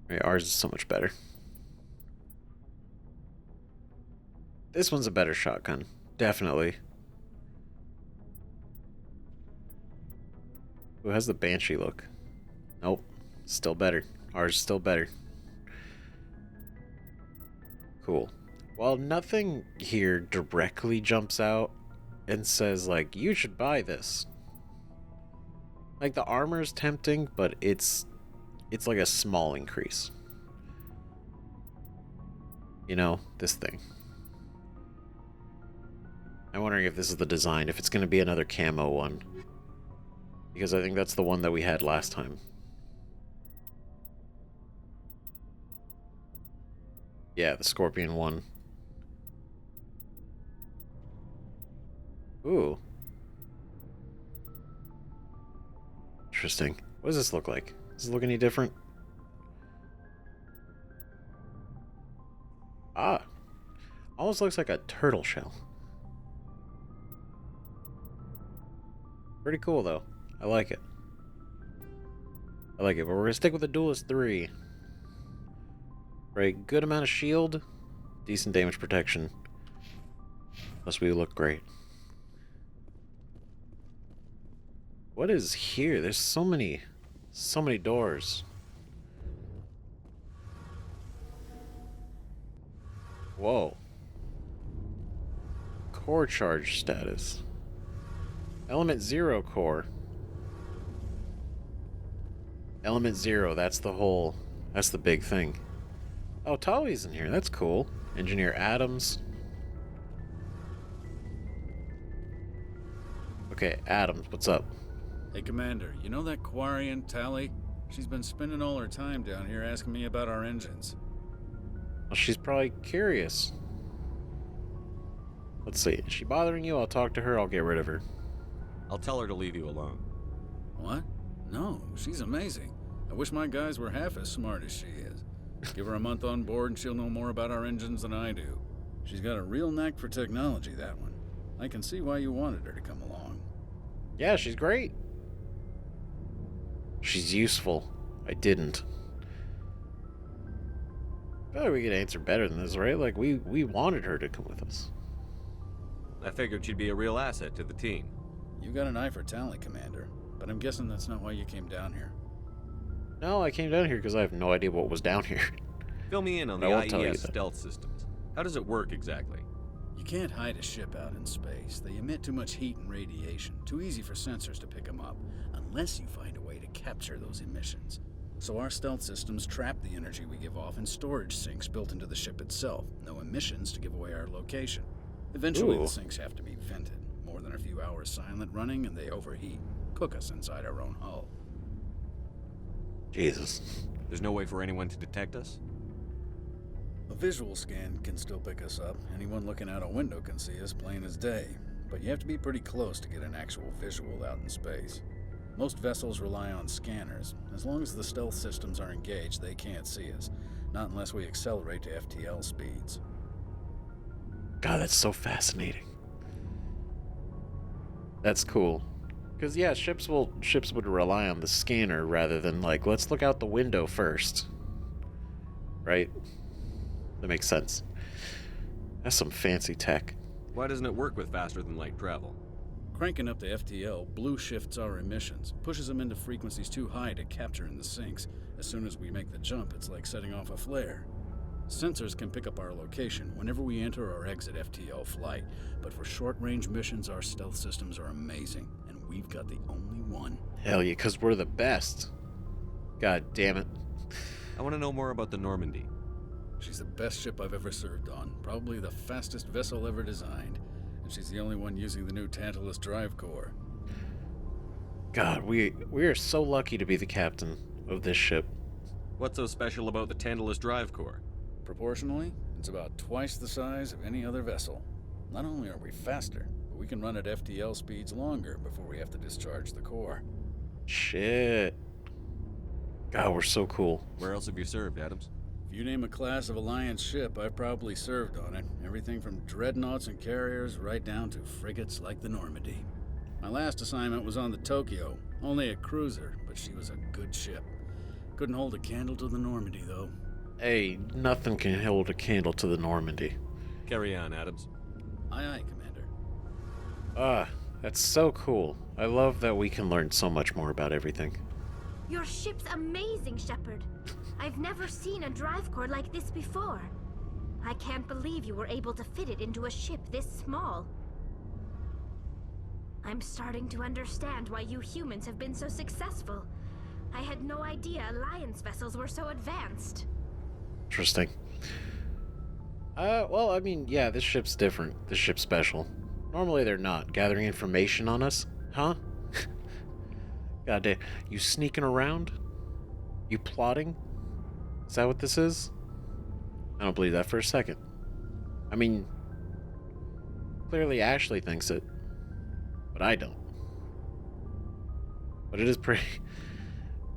Right, ours is so much better. This one's a better shotgun. Definitely. Who has the Banshee look? Nope. Still better. Ours is still better. Cool. Well, nothing here directly jumps out and says, like, you should buy this. Like, the armor is tempting, but it's like a small increase. You know, this thing. I'm wondering if this is the design, if it's going to be another camo one. Because I think that's the one that we had last time. Yeah, the Scorpion one. Ooh. Interesting. What does this look like? Does it look any different? Ah. Almost looks like a turtle shell. Pretty cool, though. I like it. I like it, but we're going to stick with the Duelist 3. For a good amount of shield, decent damage protection. Plus we look great. What is here? There's so many doors. Whoa. Core charge status. Element 0 core. Element 0, that's the big thing. Oh, Tali's in here. That's cool. Engineer Adams. Okay, Adams, what's up? Hey, Commander, you know that Quarian, Tali? She's been spending all her time down here asking me about our engines. Well, she's probably curious. Let's see, is she bothering you? I'll talk to her, I'll get rid of her. I'll tell her to leave you alone. What? No, she's amazing. I wish my guys were half as smart as she is. Give her a month on board and she'll know more about our engines than I do. She's got a real knack for technology, that one. I can see why you wanted her to come along. Yeah, she's great. She's useful. I didn't. But we could answer better than this, right? Like, we wanted her to come with us. I figured she'd be a real asset to the team. You got an eye for talent, Commander, but I'm guessing that's not why you came down here. No, I came down here because I have no idea what was down here. Fill me in on the IES stealth systems. How does it work exactly? You can't hide a ship out in space. They emit too much heat and radiation. Too easy for sensors to pick them up, unless you find a way to capture those emissions. So our stealth systems trap the energy we give off in storage sinks built into the ship itself. No emissions to give away our location. Eventually the sinks have to be vented. More than a few hours silent running and they overheat. Cook us inside our own hull. Jesus. There's no way for anyone to detect us? A visual scan can still pick us up. Anyone looking out a window can see us plain as day. But you have to be pretty close to get an actual visual out in space. Most vessels rely on scanners. As long as the stealth systems are engaged, they can't see us. Not unless we accelerate to FTL speeds. God, that's so fascinating. That's cool. Because, yeah, ships would rely on the scanner rather than, like, let's look out the window first. Right? That makes sense. That's some fancy tech. Why doesn't it work with faster than light travel? Cranking up the FTL blue shifts our emissions, pushes them into frequencies too high to capture in the sinks. As soon as we make the jump, it's like setting off a flare. Sensors can pick up our location whenever we enter or exit FTL flight, but for short-range missions, our stealth systems are amazing, and we've got the only one. Hell yeah, because we're the best. God damn it. I want to know more about the Normandy. She's the best ship I've ever served on, probably the fastest vessel ever designed, and she's the only one using the new Tantalus drive core. God, we are so lucky to be the captain of this ship. What's so special about the Tantalus drive core? Proportionally, it's about twice the size of any other vessel. Not only are we faster, but we can run at FTL speeds longer before we have to discharge the core. Shit. God, we're so cool. Where else have you served, Adams? If you name a class of Alliance ship, I've probably served on it. Everything from dreadnoughts and carriers right down to frigates like the Normandy. My last assignment was on the Tokyo, only a cruiser, but she was a good ship. Couldn't hold a candle to the Normandy, though. Hey, nothing can hold a candle to the Normandy. Carry on, Adams. Aye, aye, Commander. That's so cool. I love that we can learn so much more about everything. Your ship's amazing, Shepard. I've never seen a drive core like this before. I can't believe you were able to fit it into a ship this small. I'm starting to understand why you humans have been so successful. I had no idea Alliance vessels were so advanced. Interesting. Well, I mean, yeah, this ship's different. This ship's special. Normally they're not. Gathering information on us? Huh? God damn. You sneaking around? You plotting? Is that what this is? I don't believe that for a second. I mean, clearly Ashley thinks it, but I don't. But it is pretty...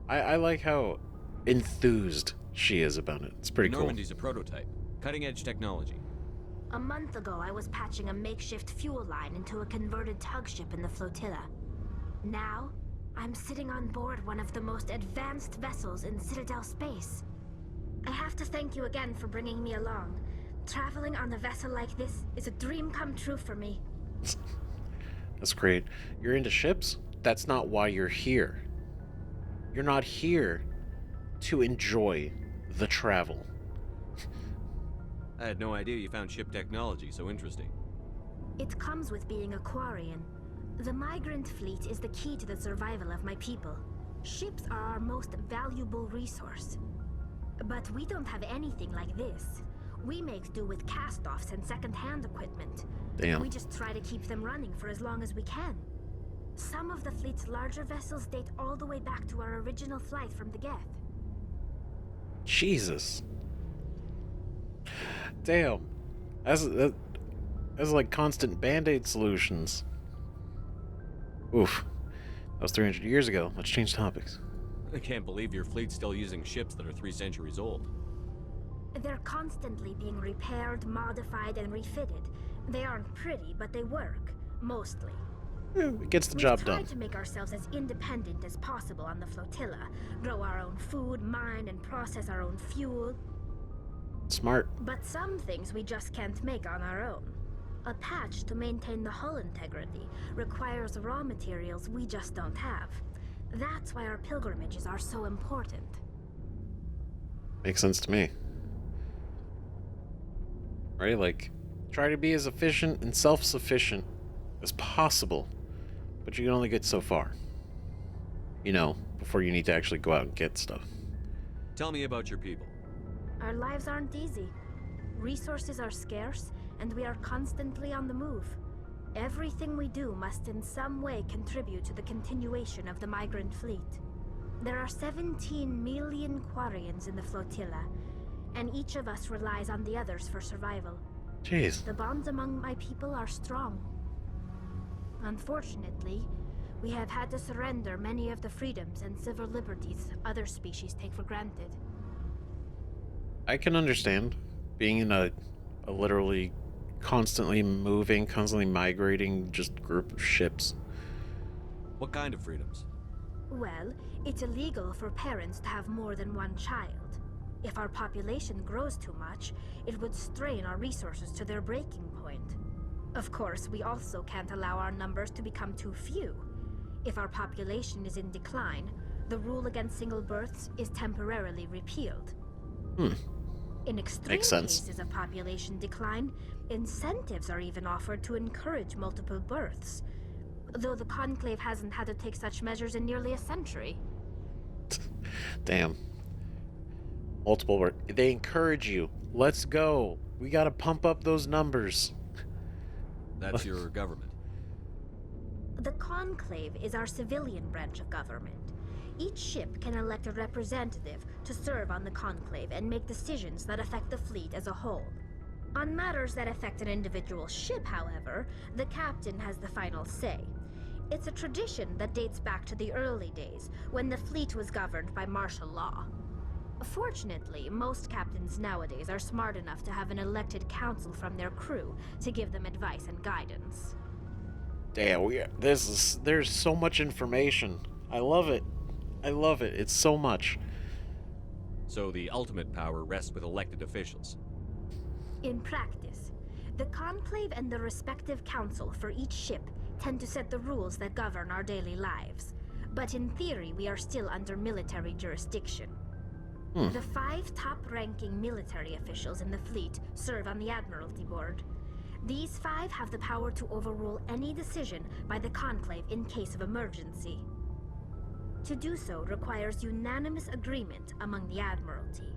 I like how enthused she is about it. It's pretty cool. Normandy's a prototype. Cutting-edge technology. A month ago, I was patching a makeshift fuel line into a converted tug ship in the flotilla. Now, I'm sitting on board one of the most advanced vessels in Citadel space. I have to thank you again for bringing me along. Traveling on a vessel like this is a dream come true for me. That's great. You're into ships? That's not why you're here. You're not here to enjoy the travel. I had no idea you found ship technology so interesting. It comes with being a Quarian. The migrant fleet is the key to the survival of my people. Ships are our most valuable resource. But we don't have anything like this. We make do with cast-offs and second-hand equipment. Damn. We just try to keep them running for as long as we can. Some of the fleet's larger vessels date all the way back to our original flight from the Geth. Jesus. Damn. That's like constant band-aid solutions. Oof. That was 300 years ago. Let's change topics. I can't believe your fleet's still using ships that are 3 centuries old. They're constantly being repaired, modified, and refitted. They aren't pretty, but they work. Mostly. It gets the job done. We try to make ourselves as independent as possible on the flotilla. Grow our own food, mine, and process our own fuel. Smart. But some things we just can't make on our own. A patch to maintain the hull integrity requires raw materials we just don't have. That's why our pilgrimages are so important. Makes sense to me. Right? Like, try to be as efficient and self-sufficient as possible, but you can only get so far. You know, before you need to actually go out and get stuff. Tell me about your people. Our lives aren't easy. Resources are scarce, and we are constantly on the move. Everything we do must in some way contribute to the continuation of the migrant fleet. There are 17 million Quarians in the flotilla, and each of us relies on the others for survival. Jeez. The bonds among my people are strong. Unfortunately, we have had to surrender many of the freedoms and civil liberties other species take for granted. I can understand being in a literally constantly moving, constantly migrating just group of ships. What kind of freedoms? Well, it's illegal for parents to have more than one child. If our population grows too much, it would strain our resources to their breaking point. Of course, we also can't allow our numbers to become too few. If our population is in decline, the rule against single births is temporarily repealed. In extreme cases of population decline, incentives are even offered to encourage multiple births, though the Conclave hasn't had to take such measures in nearly a century. Damn. Multiple births. They encourage you. Let's go. We gotta pump up those numbers. That's your government. The Conclave is our civilian branch of government. Each ship can elect a representative to serve on the Conclave and make decisions that affect the fleet as a whole. On matters that affect an individual ship, however, the captain has the final say. It's a tradition that dates back to the early days, when the fleet was governed by martial law. Fortunately, most captains nowadays are smart enough to have an elected council from their crew to give them advice and guidance. Damn, there's so much information. I love it. I love it. It's so much. So the ultimate power rests with elected officials. In practice, the Conclave and the respective council for each ship tend to set the rules that govern our daily lives. But in theory, we are still under military jurisdiction. The 5 top-ranking military officials in the fleet serve on the Admiralty Board. These 5 have the power to overrule any decision by the Conclave in case of emergency. To do so requires unanimous agreement among the Admiralty,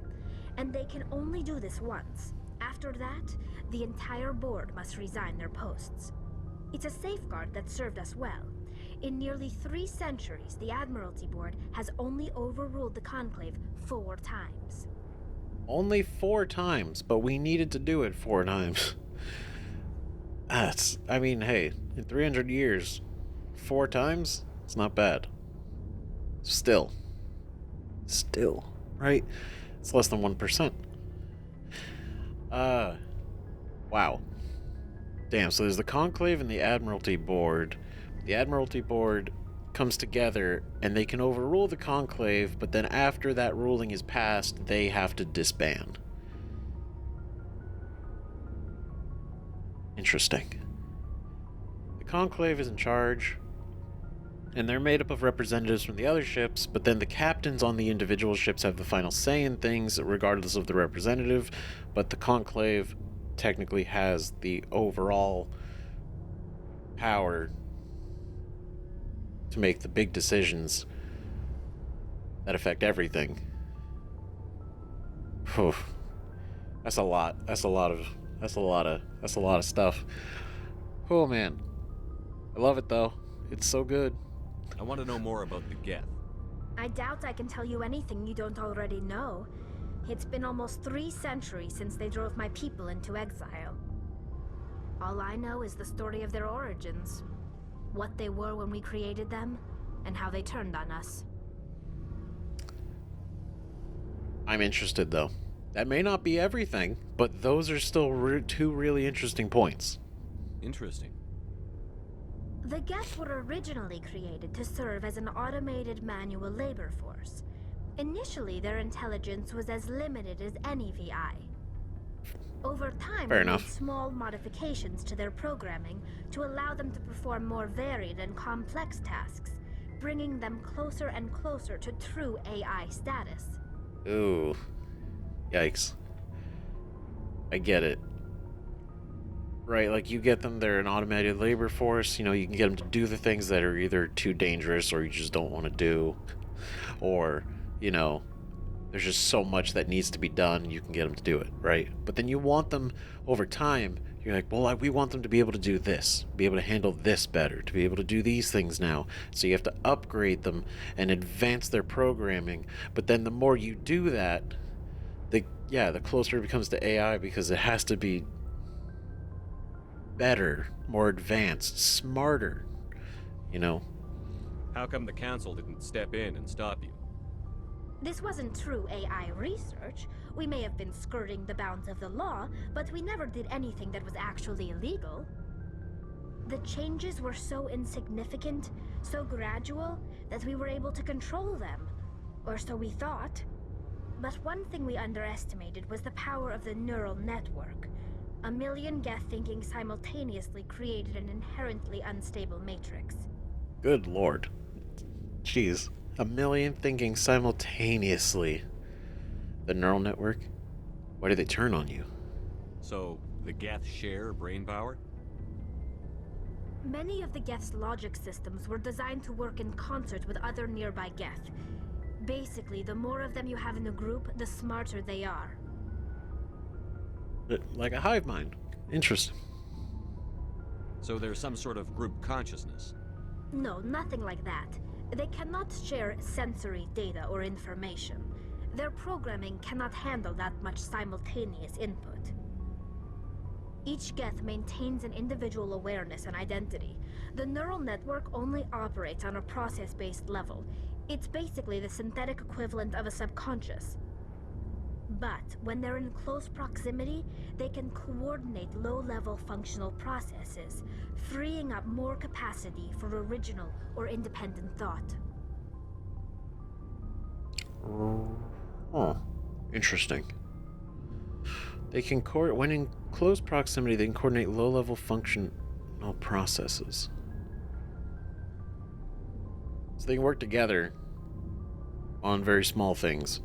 and they can only do this once. After that, the entire board must resign their posts. It's a safeguard that served us well. In nearly 3 centuries, the Admiralty Board has only overruled the Conclave 4 times. Only 4 times, but we needed to do it 4 times. I mean, hey, in 300 years, 4 times? It's not bad. Still, right? It's less than 1%. Wow. Damn, so there's the Conclave and the Admiralty Board. The Admiralty Board comes together, and they can overrule the Conclave, but then after that ruling is passed, they have to disband. Interesting. The Conclave is in charge, and they're made up of representatives from the other ships, but then the captains on the individual ships have the final say in things, regardless of the representative, but the Conclave technically has the overall power to make the big decisions that affect everything. Whew. That's a lot. That's a lot of stuff. Oh man. I love it though. It's so good. I want to know more about the Geth. I doubt I can tell you anything you don't already know. It's been almost 3 centuries since they drove my people into exile. All I know is the story of their origins. What they were when we created them, and how they turned on us. I'm interested though. That may not be everything, but those are still 2 really interesting points. Interesting. The Geth were originally created to serve as an automated manual labor force. Initially, their intelligence was as limited as any VI. Over time, we made small modifications to their programming to allow them to perform more varied and complex tasks, bringing them closer and closer to true AI status. Ooh. Yikes. I get it. Right, like you get them, they're an automated labor force, you know, you can get them to do the things that are either too dangerous or you just don't want to do. Or, you know, there's just so much that needs to be done, you can get them to do it, right? But then you want them, over time, you're like, well, we want them to be able to do this, be able to handle this better, to be able to do these things now. So you have to upgrade them and advance their programming. But then the more you do that, the closer it becomes to AI, because it has to be better, more advanced, smarter, you know? How come the council didn't step in and stop you? This wasn't true AI research. We may have been skirting the bounds of the law, but we never did anything that was actually illegal. The changes were so insignificant, so gradual, that we were able to control them. Or so we thought. But one thing we underestimated was the power of the neural network. 1 million Geth thinking simultaneously created an inherently unstable matrix. Good lord. Jeez. 1 million thinking simultaneously. The neural network? Why do they turn on you? So, the Geth share brain power? Many of the Geth's logic systems were designed to work in concert with other nearby Geth. Basically, the more of them you have in a group, the smarter they are. Like a hive mind. Interesting. So there's some sort of group consciousness? No, nothing like that. They cannot share sensory data or information. Their programming cannot handle that much simultaneous input. Each Geth maintains an individual awareness and identity. The neural network only operates on a process-based level. It's basically the synthetic equivalent of a subconscious. But when they're in close proximity, they can coordinate low-level functional processes, freeing up more capacity for original or independent thought. Oh, interesting. They can when in close proximity, they can coordinate low-level functional processes. So they can work together on very small things.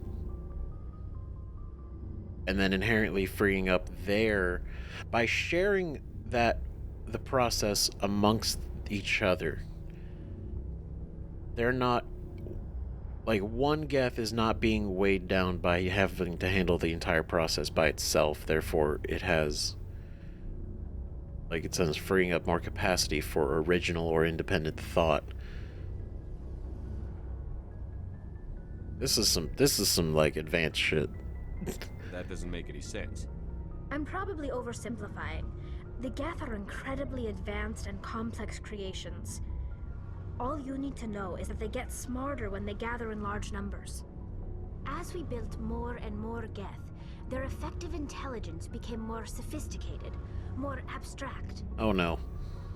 And then inherently freeing up by sharing the process amongst each other. They're not, like, one Geth is not being weighed down by having to handle the entire process by itself. Therefore, it has, like it says, freeing up more capacity for original or independent thought. This is some like advanced shit. That doesn't make any sense. I'm probably oversimplifying. The Geth are incredibly advanced and complex creations. All you need to know is that they get smarter when they gather in large numbers. As we built more and more Geth, their effective intelligence became more sophisticated, more abstract. Oh no.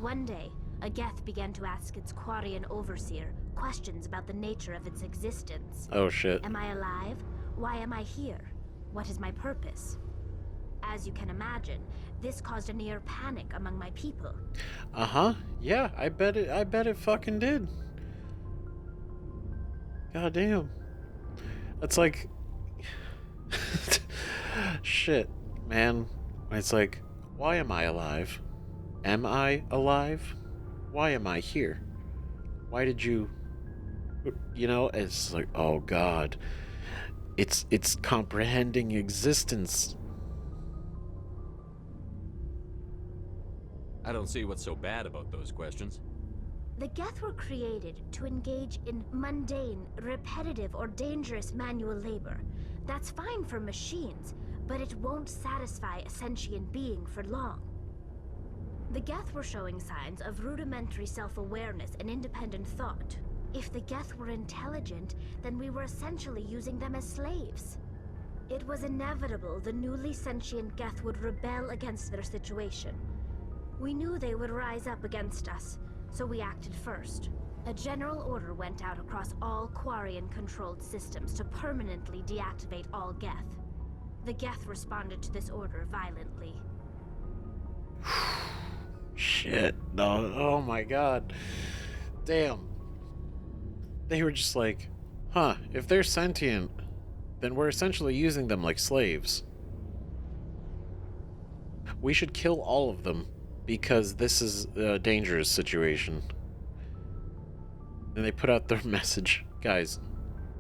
One day, a Geth began to ask its Quarian overseer questions about the nature of its existence. Oh shit. Am I alive? Why am I here? What is my purpose? As you can imagine, this caused a near panic among my people. Uh-huh. Yeah, I bet it fucking did. God damn. That's like shit, man. It's like, why am I alive? Am I alive? Why am I here? Why did you know, it's like, oh god. It's comprehending existence. I don't see what's so bad about those questions. The Geth were created to engage in mundane, repetitive, or dangerous manual labor. That's fine for machines, but it won't satisfy a sentient being for long. The Geth were showing signs of rudimentary self-awareness and independent thought. If the Geth were intelligent, then we were essentially using them as slaves. It was inevitable the newly sentient Geth would rebel against their situation. We knew they would rise up against us, so we acted first. A general order went out across all Quarian-controlled systems to permanently deactivate all Geth. The Geth responded to this order violently. Shit. No. Oh my god. Damn. They were just like, huh, if they're sentient, then we're essentially using them like slaves. We should kill all of them because this is a dangerous situation. And they put out their message. Guys,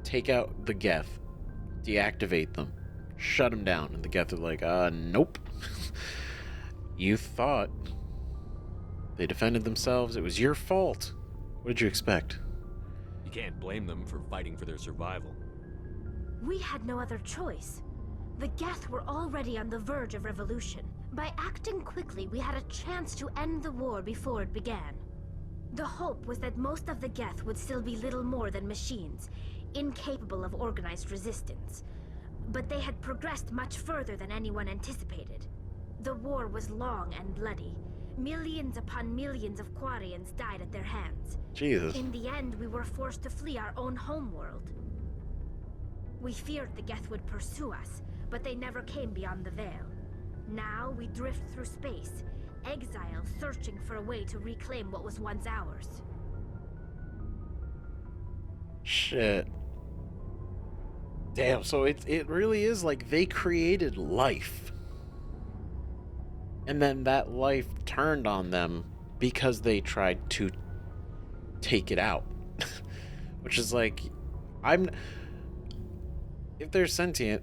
take out the Geth. Deactivate them. Shut them down. And the Geth are like, nope. You thought they defended themselves. It was your fault. What did you expect? You can't blame them for fighting for their survival. We had no other choice. The Geth were already on the verge of revolution. By acting quickly, we had a chance to end the war before it began. The hope was that most of the Geth would still be little more than machines, incapable of organized resistance. But they had progressed much further than anyone anticipated. The war was long and bloody. Millions upon millions of Quarians died at their hands. Jesus. In the end, we were forced to flee our own homeworld. We feared the Geth would pursue us, but they never came beyond the Veil. Now we drift through space, exile searching for a way to reclaim what was once ours. Shit. Damn, so it really is like they created life. And then that life turned on them because they tried to take it out. Which is like, if they're sentient,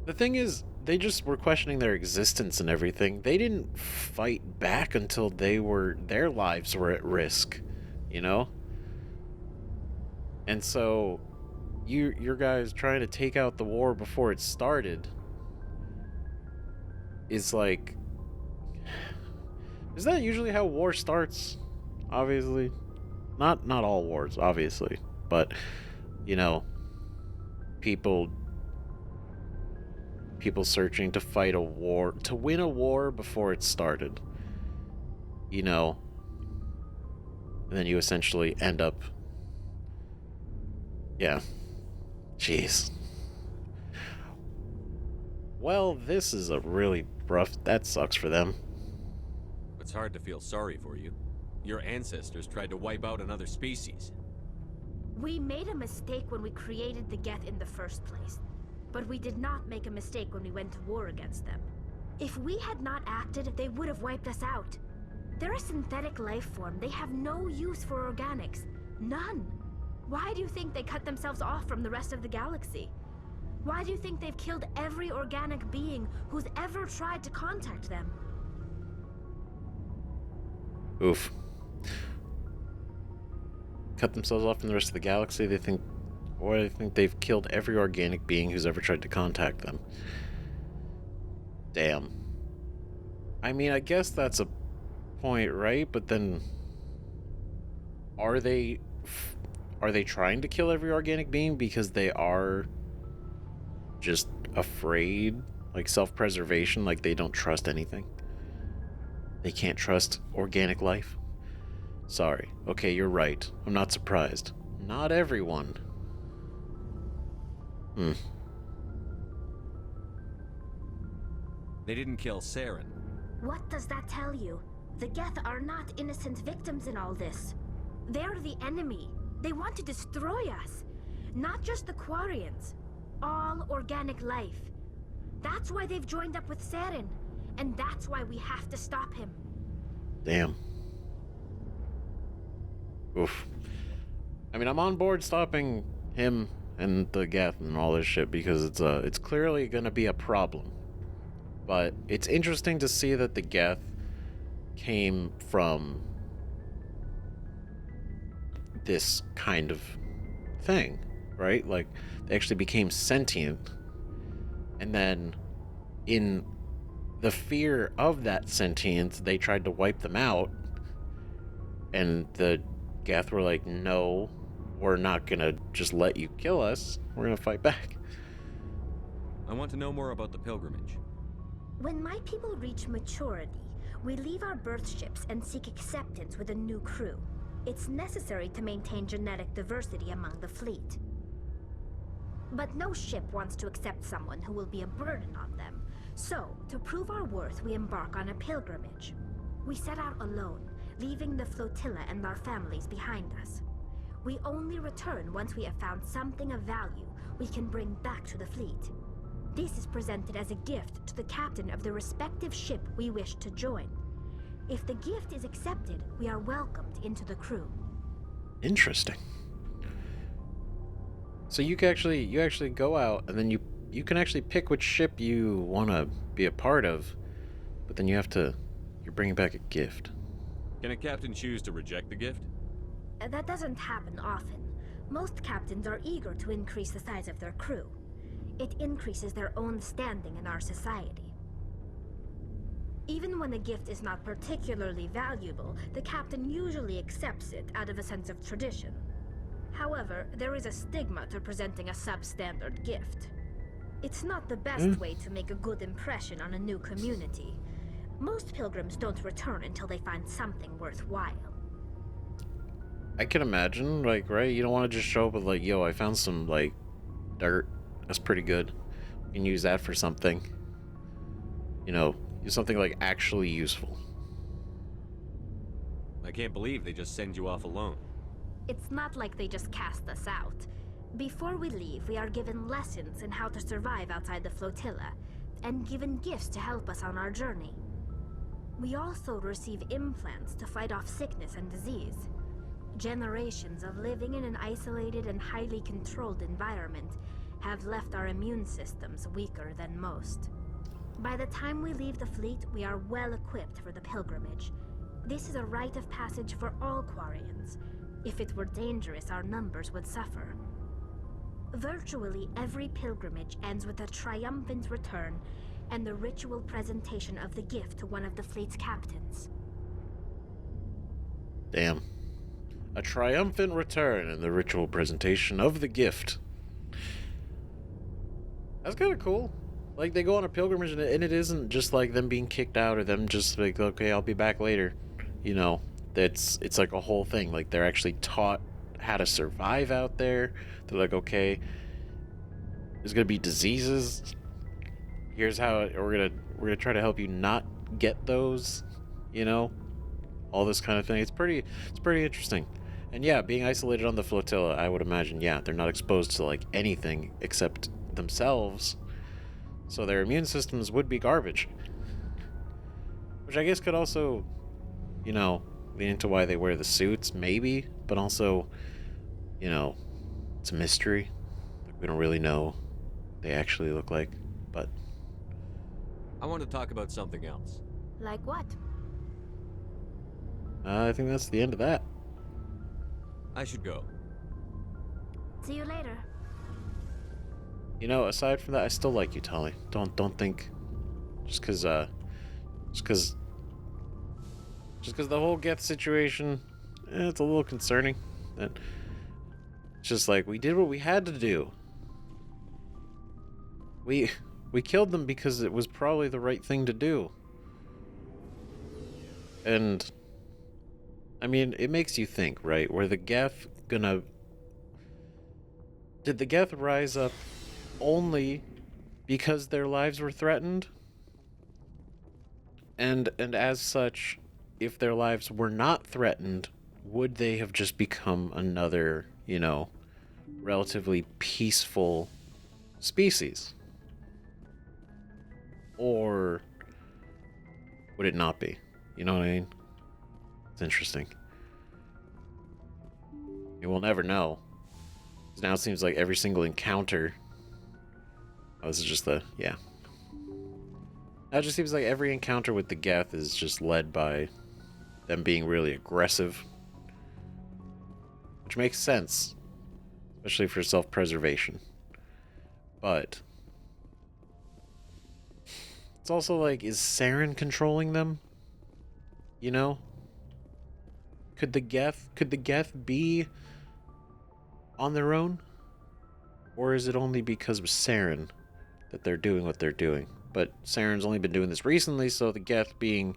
the thing is, they just were questioning their existence and everything. They didn't fight back until their lives were at risk, you know? And so, your guys trying to take out the war before it started is like... Is that usually how war starts? Obviously. Not all wars, obviously. But, you know, people searching to fight a war, to win a war before it started. You know. And then you essentially end up... Yeah. Jeez. Well, this is a really rough... That sucks for them. It's hard to feel sorry for you. Your ancestors tried to wipe out another species. We made a mistake when we created the Geth in the first place. But we did not make a mistake when we went to war against them. If we had not acted, they would have wiped us out. They're a synthetic life form. They have no use for organics. None. Why do you think they cut themselves off from the rest of the galaxy? Why do you think they've killed every organic being who's ever tried to contact them? Oof. Cut themselves off from the rest of the galaxy. They think they've killed every organic being who's ever tried to contact them. Damn. I mean, I guess that's a point, right? But then, are they trying to kill every organic being because they are just afraid, like self-preservation, like they don't trust anything? They can't trust organic life? Sorry. Okay, you're right. I'm not surprised. Not everyone. They didn't kill Saren. What does that tell you? The Geth are not innocent victims in all this. They're the enemy. They want to destroy us. Not just the Quarians. All organic life. That's why they've joined up with Saren. And that's why we have to stop him. Damn. Oof. I mean, I'm on board stopping him and the Geth and all this shit because it's clearly gonna be a problem. But it's interesting to see that the Geth came from this kind of thing, right? Like, they actually became sentient, and then in the fear of that sentience, they tried to wipe them out, and the Geth were like, no, we're not gonna just let you kill us, we're gonna fight back. I want to know more about the pilgrimage. When my people reach maturity, we leave our birth ships and seek acceptance with a new crew. It's necessary to maintain genetic diversity among the fleet. But no ship wants to accept someone who will be a burden on them. So, to prove our worth, we embark on a pilgrimage. We set out alone, leaving the flotilla and our families behind us. We only return once we have found something of value we can bring back to the fleet. This is presented as a gift to the captain of the respective ship we wish to join. If the gift is accepted, we are welcomed into the crew. Interesting. So you actually go out, and then you can actually pick which ship you want to be a part of, but then you're bringing back a gift. Can a captain choose to reject the gift? That doesn't happen often. Most captains are eager to increase the size of their crew. It increases their own standing in our society. Even when a gift is not particularly valuable, the captain usually accepts it out of a sense of tradition. However, there is a stigma to presenting a substandard gift. It's not the best way to make a good impression on a new community. Most pilgrims don't return until they find something worthwhile. I can imagine, like, right? You don't want to just show up with, like, yo, I found some, like, dirt. That's pretty good. You can use that for something. You know, something, like, actually useful. I can't believe they just send you off alone. It's not like they just cast us out. Before we leave, we are given lessons in how to survive outside the flotilla, and given gifts to help us on our journey. We also receive implants to fight off sickness and disease. Generations of living in an isolated and highly controlled environment have left our immune systems weaker than most. By the time we leave the fleet, we are well equipped for the pilgrimage. This is a rite of passage for all Quarians. If it were dangerous, our numbers would suffer. Virtually every pilgrimage ends with a triumphant return and the ritual presentation of the gift to one of the fleet's captains. Damn. A triumphant return and the ritual presentation of the gift. That's kind of cool. Like, they go on a pilgrimage, and it isn't just like them being kicked out or them just like, okay, I'll be back later. You know, it's like a whole thing. Like, they're actually taught how to survive out there. They're like, okay, there's gonna be diseases. Here's how we're gonna try to help you not get those. You know, all this kind of thing. It's pretty interesting. And yeah, being isolated on the flotilla, I would imagine, yeah, they're not exposed to like anything except themselves. So their immune systems would be garbage. Which I guess could also, you know, lead into why they wear the suits, maybe. But also, you know, it's a mystery. Like, we don't really know what they actually look like. But I want to talk about something else. Like what? I think that's the end of that. I should go. See you later. You know, aside from that, I still like you, Tali. Don't think just because the whole Geth situation, it's a little concerning. That it's just like we did what we had to do. We killed them because it was probably the right thing to do. And I mean, it makes you think, right? Did the Geth rise up only because their lives were threatened? And as such, if their lives were not threatened, would they have just become another, you know, relatively peaceful species? Or would it not be? You know what I mean? It's interesting. We'll never know. Now it seems like every single encounter... Oh, this is just the... Yeah. Now it just seems like every encounter with the Geth is just led by them being really aggressive. Which makes sense, especially for self-preservation. But it's also like, is Saren controlling them? You know? Could the Geth be on their own? Or is it only because of Saren that they're doing what they're doing? But Saren's only been doing this recently, so the Geth being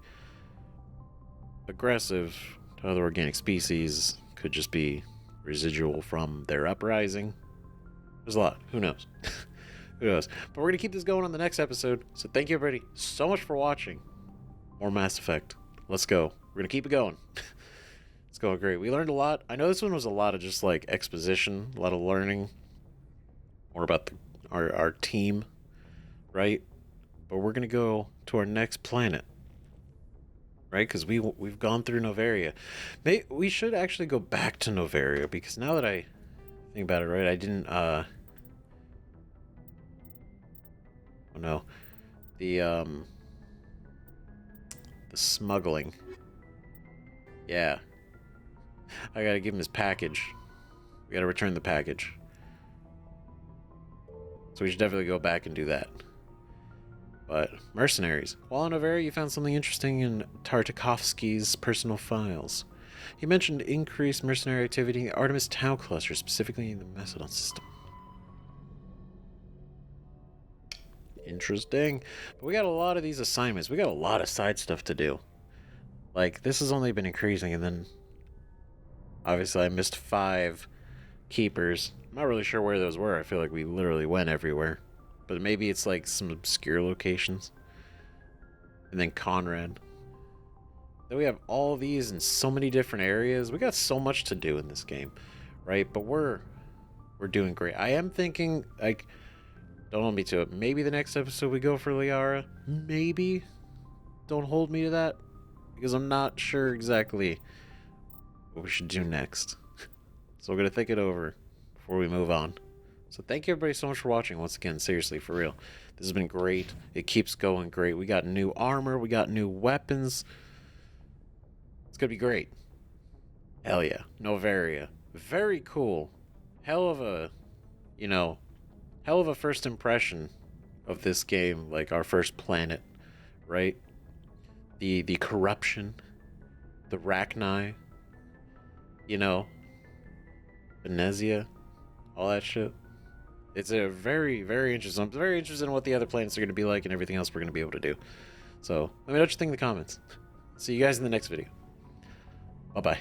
aggressive to other organic species could just be residual from their uprising. There's a lot. Who knows? Who knows? But we're going to keep this going on the next episode. So thank you, everybody, so much for watching. More Mass Effect. Let's go. We're going to keep it going. It's going great. We learned a lot. I know this one was a lot of just like exposition, a lot of learning. More about our team, right? But we're going to go to our next planet. Right? Because we've gone through Noveria. We should actually go back to Noveria, because now that I think about it, right, I didn't, oh no. The smuggling. Yeah. I gotta give him his package. We gotta return the package. So we should definitely go back and do that. But, mercenaries. While on Noveria, you found something interesting in Tartakovsky's personal files. He mentioned increased mercenary activity in the Artemis Tau cluster, specifically in the Macedon system. Interesting. But we got a lot of these assignments. We got a lot of side stuff to do. Like, this has only been increasing, and then obviously I missed 5 keepers. I'm not really sure where those were. I feel like we literally went everywhere. But maybe it's like some obscure locations. And then Conrad. Then we have all these in so many different areas. We got so much to do in this game, right? But we're doing great. I am thinking, like, don't hold me to it. Maybe the next episode we go for Liara. Maybe. Don't hold me to that, because I'm not sure exactly what we should do next. So we're going to think it over before we move on. So thank you everybody so much for watching once again. Seriously, for real. This has been great. It keeps going great. We got new armor. We got new weapons. It's going to be great. Hell yeah. Noveria. Very cool. Hell of a first impression of this game. Like our first planet, right? The corruption. The Rachni. Benezia. All that shit. It's a very, very interesting. I'm very interested in what the other planets are going to be like and everything else we're going to be able to do. So, let me know what you think in the comments. See you guys in the next video. Bye-bye.